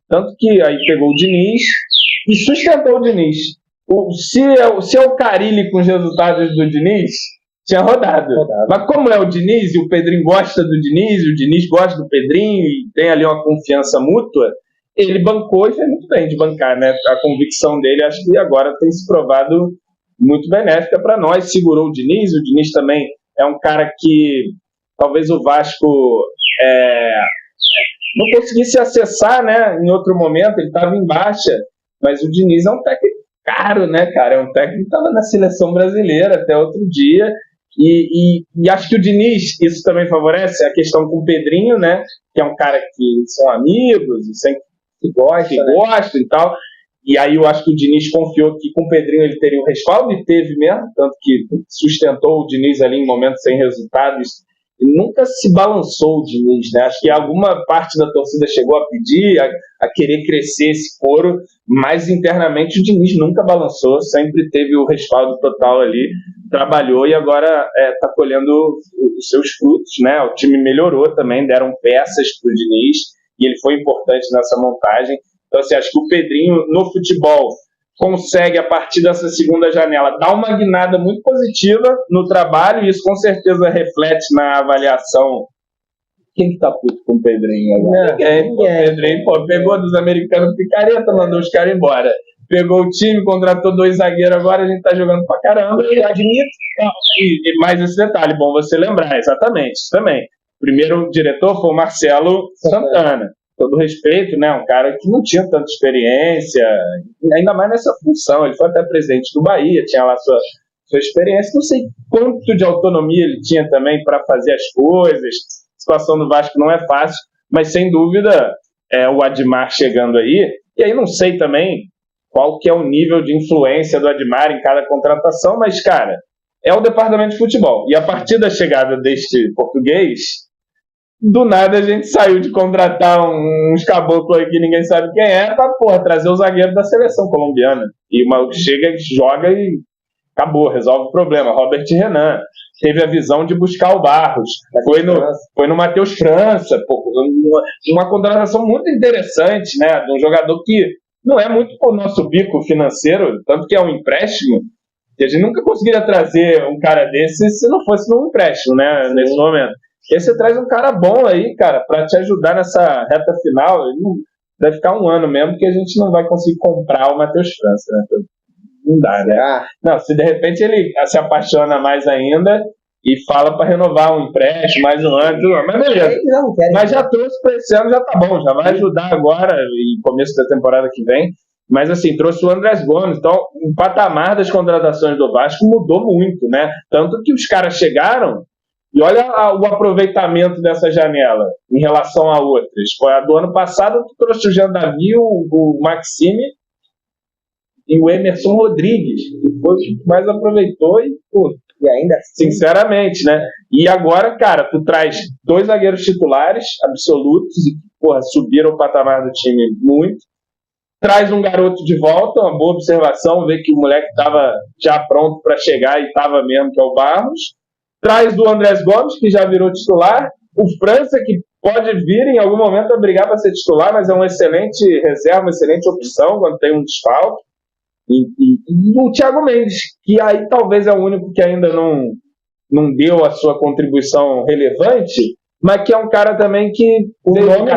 Tanto que aí pegou o Diniz e sustentou o Diniz. Se é o Carille com os resultados do Diniz, tinha rodado. Mas como é o Diniz e o Pedrinho gosta do Diniz, e o Diniz gosta do Pedrinho e tem ali uma confiança mútua, ele bancou e fez muito bem de bancar, né? A convicção dele, acho que agora tem se provado muito benéfica para nós. Segurou o Diniz também é um cara que talvez o Vasco não conseguisse acessar, né? Em outro momento, ele estava em baixa, mas o Diniz é um técnico caro, né, cara? É um técnico que estava na seleção brasileira até outro dia. E acho que o Diniz, isso também favorece a questão com o Pedrinho, né? Que é um cara que são amigos, sempre que gosta e tal. E aí eu acho que o Diniz confiou que com o Pedrinho ele teria o respaldo, e teve mesmo, tanto que sustentou o Diniz ali em momentos sem resultados. E nunca se balançou o Diniz, né? Acho que alguma parte da torcida chegou a pedir, a querer crescer esse coro, mas internamente o Diniz nunca balançou, sempre teve o respaldo total ali, trabalhou e agora está colhendo os seus frutos, né? O time melhorou também, deram peças para o Diniz e ele foi importante nessa montagem. Então, assim, acho que o Pedrinho, no futebol, consegue, a partir dessa segunda janela, dar uma guinada muito positiva no trabalho, e isso com certeza reflete na avaliação. Quem que tá puto com o Pedrinho agora? Ninguém. O Pedrinho, pegou dos americanos picareta, mandou os caras embora. Pegou o time, contratou 2 zagueiros, agora a gente tá jogando pra caramba. E admito. E mais esse detalhe, bom você lembrar, exatamente, isso também. O primeiro diretor foi o Marcelo Santana. Todo respeito, né? Um cara que não tinha tanta experiência, ainda mais nessa função. Ele foi até presidente do Bahia, tinha lá sua experiência. Não sei quanto de autonomia ele tinha também para fazer as coisas. A situação do Vasco não é fácil, mas sem dúvida o Admar chegando aí. E aí não sei também qual que é o nível de influência do Admar em cada contratação, mas, cara, é o departamento de futebol. E a partir da chegada deste português, do nada a gente saiu de contratar uns caboclos aí que ninguém sabe quem é, pra trazer o zagueiro da seleção colombiana. E o maluco chega, joga e acabou, resolve o problema. Robert Renan teve a visão de buscar o Barros, foi no Matheus França, uma contratação muito interessante, né, de um jogador que não é muito o nosso bico financeiro, tanto que é um empréstimo, que a gente nunca conseguiria trazer um cara desse se não fosse num empréstimo, né, nesse momento. E aí você traz um cara bom aí, cara, para te ajudar nessa reta final. Deve ficar um ano mesmo, que a gente não vai conseguir comprar o Matheus França, né? Não dá, né? Não, se de repente ele se apaixona mais ainda e fala para renovar um empréstimo, mais um ano, mas beleza. Mas já trouxe para esse ano, já tá bom, já vai ajudar agora, e começo da temporada que vem. Mas assim, trouxe o Andrés Gomes. Então, o patamar das contratações do Vasco mudou muito, né? Tanto que os caras chegaram. E olha o aproveitamento dessa janela em relação a outras. Foi a do ano passado que trouxe o Jean Davi, o Maxime e o Emerson Rodrigues, que foi o que mais aproveitou e ainda sinceramente, né? E agora, cara, tu traz 2 zagueiros titulares absolutos e subiram o patamar do time muito. Traz um garoto de volta, uma boa observação, ver que o moleque estava já pronto para chegar e estava mesmo, que é o Barros. Traz do Andrés Gomes, que já virou titular. O França, que pode vir em algum momento a brigar para ser titular, mas é uma excelente reserva, uma excelente opção quando tem um desfalque. E o Thiago Mendes, que aí talvez é o único que ainda não deu a sua contribuição relevante, mas que é um cara também que o nome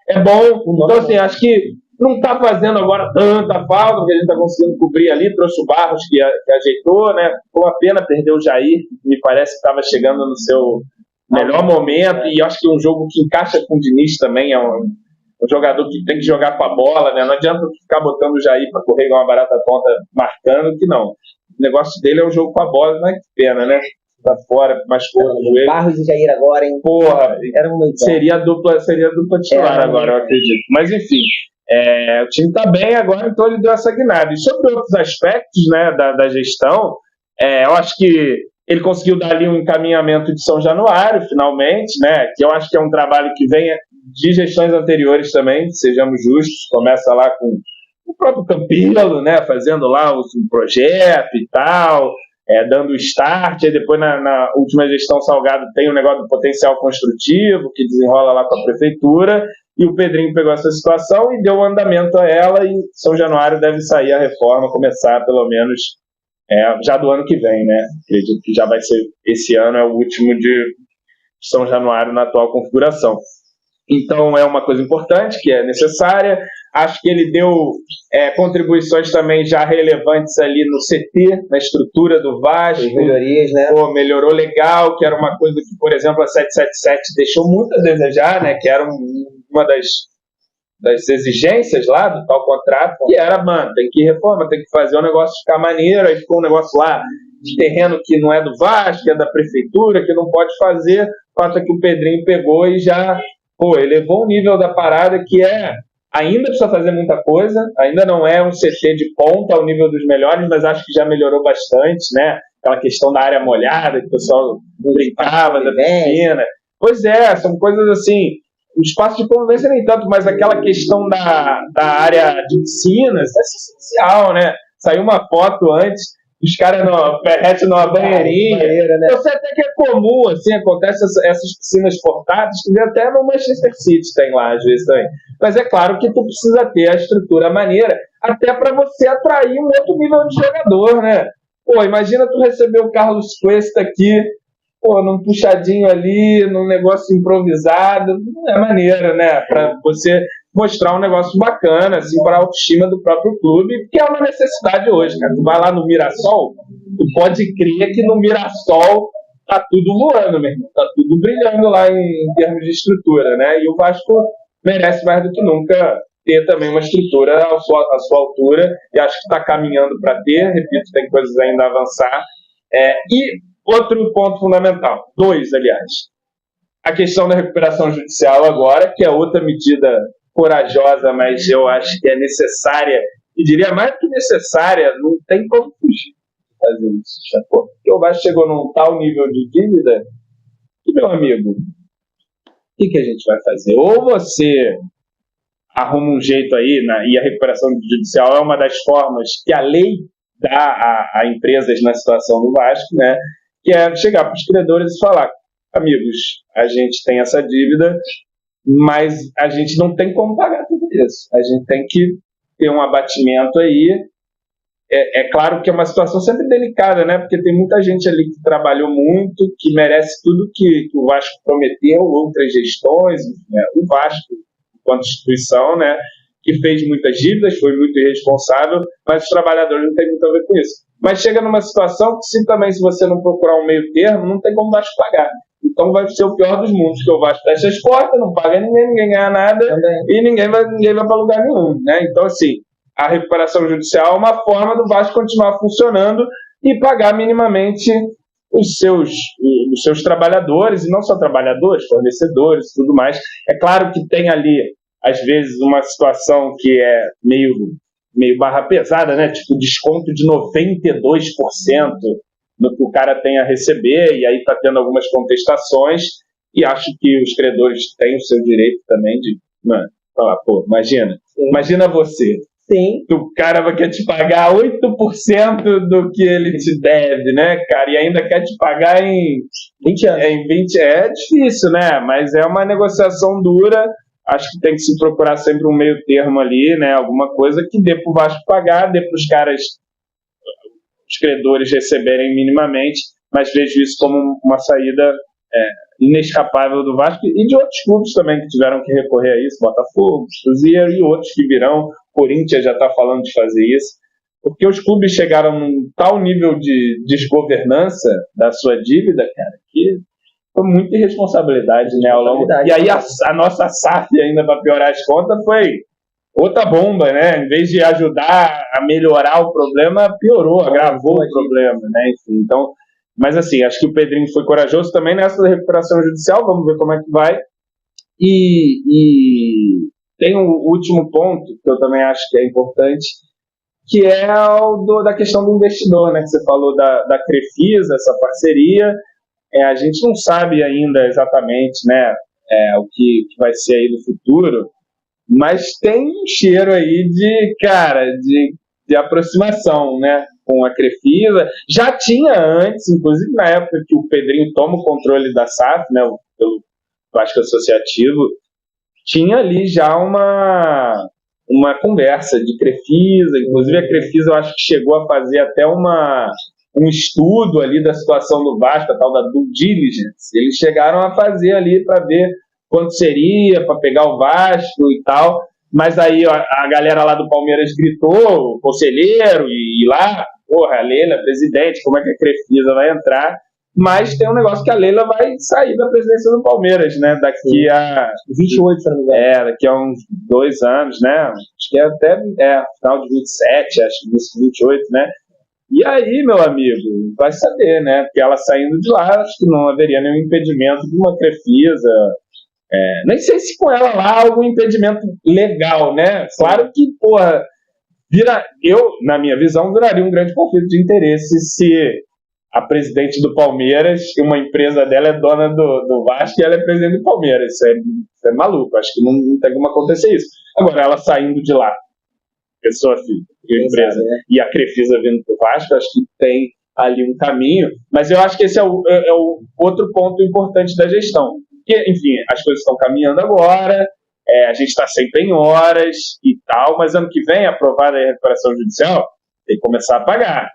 é bom. Então, assim, acho que não está fazendo agora tanta falta, porque a gente está conseguindo cobrir ali, trouxe o Barros que ajeitou, né? Foi uma pena perder o Jair, me parece que estava chegando no seu melhor momento, e acho que é um jogo que encaixa com o Diniz também, é um jogador que tem que jogar com a bola, né? Não adianta ficar botando o Jair para correr igual uma barata tonta, marcando, que não. O negócio dele é o jogo com a bola, mas que pena, né? Tá fora, machucou no joelho. Barros e Jair agora, hein? Seria a dupla titular agora, eu acredito. Mas enfim. O time está bem agora, então ele deu essa guinada. E sobre outros aspectos, né, da gestão, eu acho que ele conseguiu dar ali um encaminhamento de São Januário, finalmente, né, que eu acho que é um trabalho que vem de gestões anteriores também, sejamos justos. Começa lá com o próprio Campilo, né, fazendo lá um projeto e tal, dando o start. E depois na última gestão Salgado tem o negócio do potencial construtivo, que desenrola lá com a prefeitura. E o Pedrinho pegou essa situação e deu um andamento a ela, e São Januário deve sair a reforma, começar pelo menos já do ano que vem, né? Acredito que já vai ser, esse ano é o último de São Januário na atual configuração. Então é uma coisa importante, que é necessária. Acho que ele deu contribuições também já relevantes ali no CT, na estrutura do Vasco. Melhorias, né? Melhorou legal, que era uma coisa que, por exemplo, a 777 deixou muito a desejar, né? Que era uma das exigências lá do tal contrato, que era, mano, tem que reformar, tem que fazer o negócio ficar maneiro. Aí ficou um negócio lá de terreno que não é do Vasco, que é da prefeitura, que não pode fazer. O fato é que o Pedrinho pegou e já elevou o nível da parada, que Ainda precisa fazer muita coisa, ainda não é um CT de ponta ao nível dos melhores, mas acho que já melhorou bastante, né? Aquela questão da área molhada, que o pessoal brincava, da piscina. Pois é, são coisas assim, o espaço de convivência nem tanto, mas aquela questão da área de piscinas é essencial, né? Saiu uma foto antes, os caras derretem numa banheirinha. Né? Eu sei até que é comum, assim, acontece essas piscinas portáteis, que até no Manchester City tem lá, às vezes também. Mas é claro que tu precisa ter a estrutura maneira, até para você atrair um outro nível de jogador, né? Pô, imagina tu receber o Carlos Cuesta aqui, pô, num puxadinho ali, num negócio improvisado, é maneiro, né? Para você mostrar um negócio bacana, assim, para a autoestima do próprio clube, que é uma necessidade hoje, cara. Tu vai lá no Mirassol, tu pode crer que no Mirassol tá tudo voando, meu irmão. Tá tudo brilhando lá em termos de estrutura, né? E o Vasco merece mais do que nunca ter também uma estrutura à sua altura, e acho que está caminhando para ter, repito, tem coisas ainda a avançar. E outro ponto fundamental, aliás, a questão da recuperação judicial agora, que é outra medida corajosa, mas eu acho que é necessária, e diria mais do que necessária, não tem como fugir de fazer isso, porque o Vasco chegou num tal nível de dívida que, meu amigo, o que a gente vai fazer? Ou você arruma um jeito aí, e a recuperação judicial é uma das formas que a lei dá a empresas na situação do Vasco, né? Que é chegar para os credores e falar: amigos, a gente tem essa dívida, mas a gente não tem como pagar tudo isso. A gente tem que ter um abatimento aí. É claro que é uma situação sempre delicada, né? Porque tem muita gente ali que trabalhou muito, que merece tudo que o Vasco prometeu, outras gestões, né? O Vasco, enquanto instituição, né? Que fez muitas dívidas, foi muito irresponsável, mas os trabalhadores não têm muito a ver com isso. Mas chega numa situação que, se você não procurar um meio termo, não tem como o Vasco pagar. Então vai ser o pior dos mundos, que o Vasco fecha as portas, não paga ninguém ganha nada, e ninguém vai para lugar nenhum, né? Então, assim, a recuperação judicial é uma forma do Vasco continuar funcionando e pagar minimamente os seus trabalhadores, e não só trabalhadores, fornecedores e tudo mais. É claro que tem ali, às vezes, uma situação que é meio barra pesada, né? Tipo, desconto de 92% no que o cara tem a receber, e aí está tendo algumas contestações, e acho que os credores têm o seu direito também de falar, pô, imagina você. Sim. O cara quer te pagar 8% do que ele te deve, né, cara? E ainda quer te pagar em 20 anos. Em 20, é difícil, né? Mas é uma negociação dura. Acho que tem que se procurar sempre um meio termo ali, né? Alguma coisa que dê para o Vasco pagar, dê para os caras, os credores receberem minimamente, mas vejo isso como uma saída inescapável do Vasco e de outros clubes também que tiveram que recorrer a isso, Botafogo, Cruzeiro e outros que virão. Corinthians já está falando de fazer isso, porque os clubes chegaram num tal nível de desgovernança da sua dívida, cara, que foi muita irresponsabilidade, né, ao longo. E aí a nossa SAF, ainda para piorar as contas, foi outra bomba, né? Em vez de ajudar a melhorar o problema, piorou, agravou o problema, né? Enfim, então, mas assim, acho que o Pedrinho foi corajoso também nessa recuperação judicial, vamos ver como é que vai. E tem um último ponto que eu também acho que é importante, que é da questão do investidor, né? Que você falou da Crefisa, essa parceria. A gente não sabe ainda exatamente, né, o que vai ser aí no futuro, mas tem um cheiro aí de aproximação, né, com a Crefisa. Já tinha antes, inclusive na época que o Pedrinho toma o controle da SAF, né, pelo Vasco Associativo, tinha ali já uma conversa de Crefisa. Inclusive a Crefisa, eu acho que chegou a fazer até um estudo ali da situação do Vasco, a tal da due diligence. Eles chegaram a fazer ali para ver quanto seria para pegar o Vasco e tal, mas aí a galera lá do Palmeiras gritou, o conselheiro, e lá, porra, a Leila, presidente, como é que a Crefisa vai entrar? Mas tem um negócio que a Leila vai sair da presidência do Palmeiras, né? Daqui a 28, se não me engano. Daqui a uns 2 anos, né? Acho que até final de 27, acho que 28, né? E aí, meu amigo, vai saber, né? Porque ela saindo de lá, acho que não haveria nenhum impedimento de uma Crefisa Nem sei se com ela lá há algum impedimento legal, né? Claro que, eu, na minha visão, viraria um grande conflito de interesse se a presidente do Palmeiras, uma empresa dela é dona do Vasco e ela é presidente do Palmeiras. Isso é maluco, acho que não tem como acontecer isso. Agora, ela saindo de lá, pessoa física, empresa, e a Crefisa vindo do Vasco, acho que tem ali um caminho, mas eu acho que esse é o outro ponto importante da gestão. Porque, enfim, as coisas estão caminhando agora, a gente está sempre em horas e tal, mas ano que vem, aprovada a recuperação judicial, tem que começar a pagar.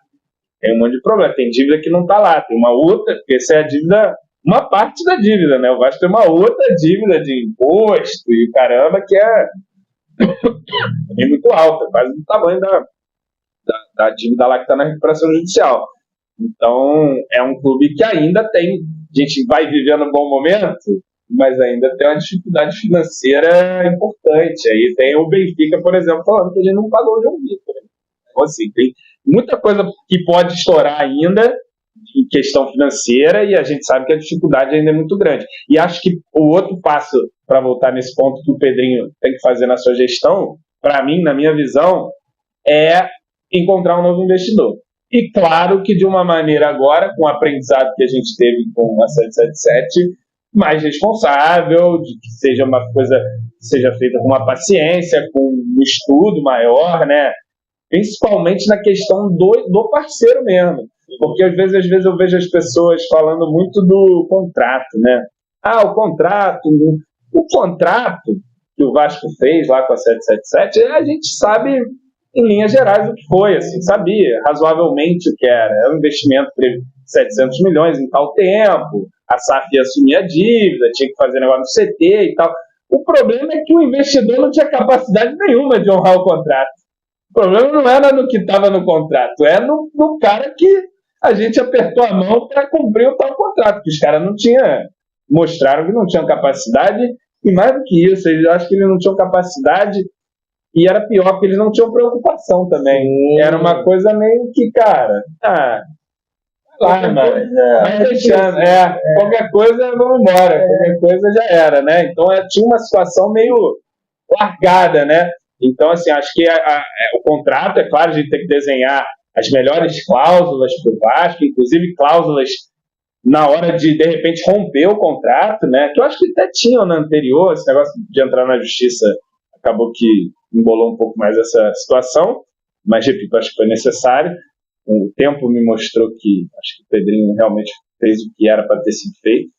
Tem um monte de problema, tem dívida que não está lá, tem uma outra, porque essa é a dívida, uma parte da dívida, né? O Vasco tem uma outra dívida de imposto e caramba, que é muito alta, quase do tamanho da dívida lá que está na recuperação judicial. Então, é um clube que ainda tem, a gente vai vivendo um bom momento, mas ainda tem uma dificuldade financeira importante. Aí tem o Benfica, por exemplo, falando que a gente não pagou o João Vitor. Então, assim, tem muita coisa que pode estourar ainda em questão financeira e a gente sabe que a dificuldade ainda é muito grande. E acho que o outro passo, para voltar nesse ponto que o Pedrinho tem que fazer na sua gestão, para mim, na minha visão, é encontrar um novo investidor. E claro que de uma maneira agora, com o aprendizado que a gente teve com a 777, mais responsável, de que seja uma coisa que seja feita com uma paciência, com um estudo maior, né? Principalmente na questão do parceiro mesmo. Porque às vezes eu vejo as pessoas falando muito do contrato, né? O contrato que o Vasco fez lá com a 777, a gente sabe em linhas gerais o que foi, assim, sabia razoavelmente o que era um investimento de 700 milhões em tal tempo, a SAF ia assumir a dívida, tinha que fazer negócio no CT e tal. O problema é que o investidor não tinha capacidade nenhuma de honrar o contrato. O problema não era no que estava no contrato, é no cara que a gente apertou a mão para cumprir o tal contrato, que os caras mostraram que não tinham capacidade, e mais do que isso, eu acho que eles não tinham capacidade. E era pior, porque eles não tinham preocupação também. Era uma coisa meio que, cara, qualquer coisa, vamos embora. Qualquer coisa já era, né? Então tinha uma situação meio largada, né? Então, assim, acho que o contrato, é claro, a gente tem que desenhar as melhores cláusulas para o Vasco, inclusive cláusulas na hora de repente, romper o contrato, né? Que eu acho que até tinham na anterior, esse negócio de entrar na justiça acabou que embolou um pouco mais essa situação, mas, repito, acho que foi necessário. O tempo me mostrou que acho que o Pedrinho realmente fez o que era para ter sido feito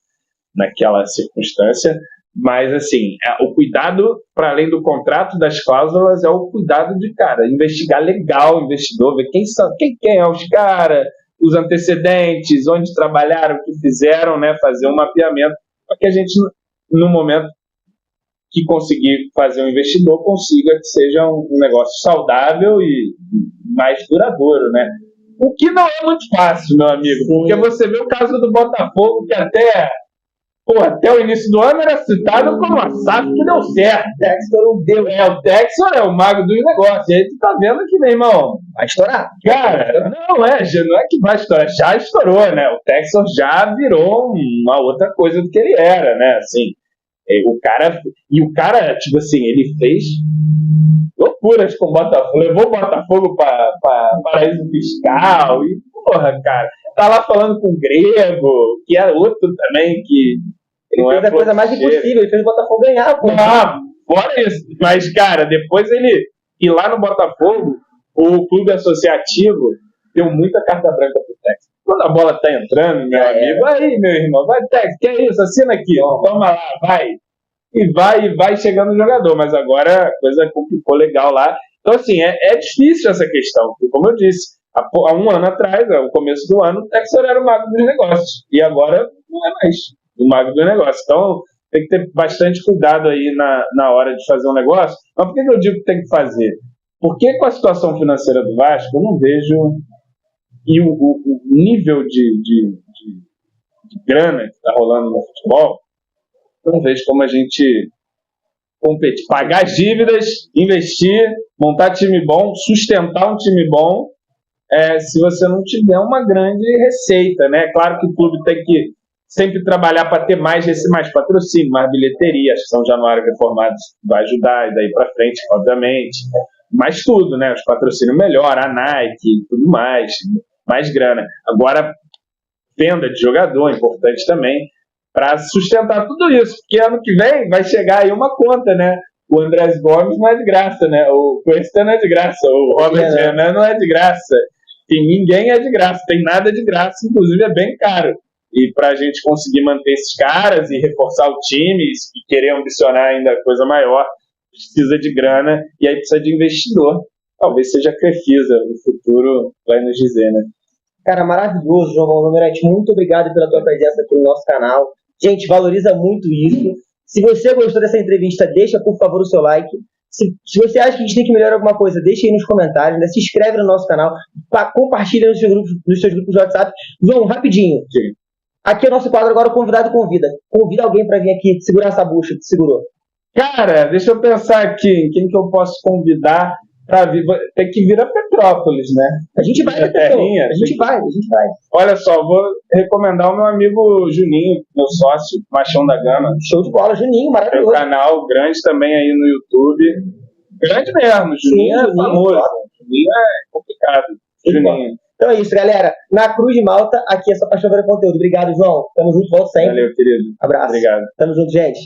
naquela circunstância, mas, assim, o cuidado, para além do contrato, das cláusulas, é o cuidado de, investigar legal o investidor, ver quem é os caras, os antecedentes, onde trabalharam, o que fizeram, né, fazer um mapeamento, para que a gente, no momento que conseguir fazer um investidor, consiga que seja um negócio saudável e mais duradouro, né? O que não é muito fácil, meu amigo, porque você vê o caso do Botafogo, que até o início do ano era citado como uma SAF que deu certo. O Textor é o mago dos negócios. E aí tu tá vendo que, meu irmão, vai estourar. Cara, não é que vai estourar, já estourou, né? O Textor já virou uma outra coisa do que ele era, né? Assim, o cara, tipo assim, ele fez loucuras com o Botafogo, levou o Botafogo para paraíso fiscal e, cara, tá lá falando com o Grego, que é outro também que ele fez a coisa mais impossível, ele fez o Botafogo ganhar, pô. Fora isso. Mas, cara, depois ele ir lá no Botafogo, o clube associativo deu muita carta branca pro Texas. Quando a bola tá entrando, meu amigo, aí, meu irmão, vai, Texas, que é isso? Assina aqui, ó, toma lá, vai. E vai chegando o jogador, mas agora a coisa complicou legal lá. Então, assim, é difícil essa questão, porque, como eu disse, há um ano atrás, no começo do ano, o Texas era o mago dos negócios, e agora não é mais o mago dos negócios. Então, tem que ter bastante cuidado aí na hora de fazer um negócio. Mas por que eu digo que tem que fazer? Porque com a situação financeira do Vasco, eu não vejo, e o nível de grana que está rolando no futebol, eu não vejo como a gente competir, pagar as dívidas, investir, montar time bom, sustentar um time bom, se você não tiver uma grande receita, né? Claro que o clube tem que sempre trabalhar para ter mais patrocínio, mais bilheteria. Acho que São Januário Reformados vai ajudar, e daí para frente, obviamente. Mas tudo, né? Os patrocínios melhor, a Nike, tudo mais grana. Agora, venda de jogador, importante também, para sustentar tudo isso, porque ano que vem vai chegar aí uma conta, né? O Andrés Gomes não é de graça, né? O Cuesta não é de graça, o Robert Renan não é de graça. E ninguém é de graça, tem nada de graça, inclusive é bem caro. E para a gente conseguir manter esses caras e reforçar o time e querer ambicionar ainda coisa maior, precisa de grana e aí precisa de investidor. Talvez seja a Crefisa, no futuro vai nos dizer, né? Cara, maravilhoso, João Almirante. Muito obrigado pela tua presença aqui no nosso canal. Gente, valoriza muito isso. Se você gostou dessa entrevista, deixa, por favor, o seu like. Se você acha que a gente tem que melhorar alguma coisa, deixa aí nos comentários, né? Se inscreve no nosso canal, compartilha nos seus grupos de WhatsApp. João, rapidinho. Sim. Aqui é o nosso quadro agora, o convidado convida. Convida alguém para vir aqui segurar essa bucha que segurou. Cara, deixa eu pensar aqui, quem que eu posso convidar para vir? Tem que vir a Petrópolis, né? A gente vai, a terrinha. A gente vai. Olha só, vou recomendar o meu amigo Juninho, meu sócio, Machão da Gama. Show de bola, Juninho, maravilhoso. Tem um canal grande também aí no YouTube. Grande mesmo, Juninho é famoso. Juninho é complicado. Juninho. Então é isso, galera. Na Cruz de Malta, aqui é só Paixão pelo Conteúdo. Obrigado, João. Tamo junto, volta sempre. Valeu, querido. Abraço. Obrigado. Tamo junto, gente.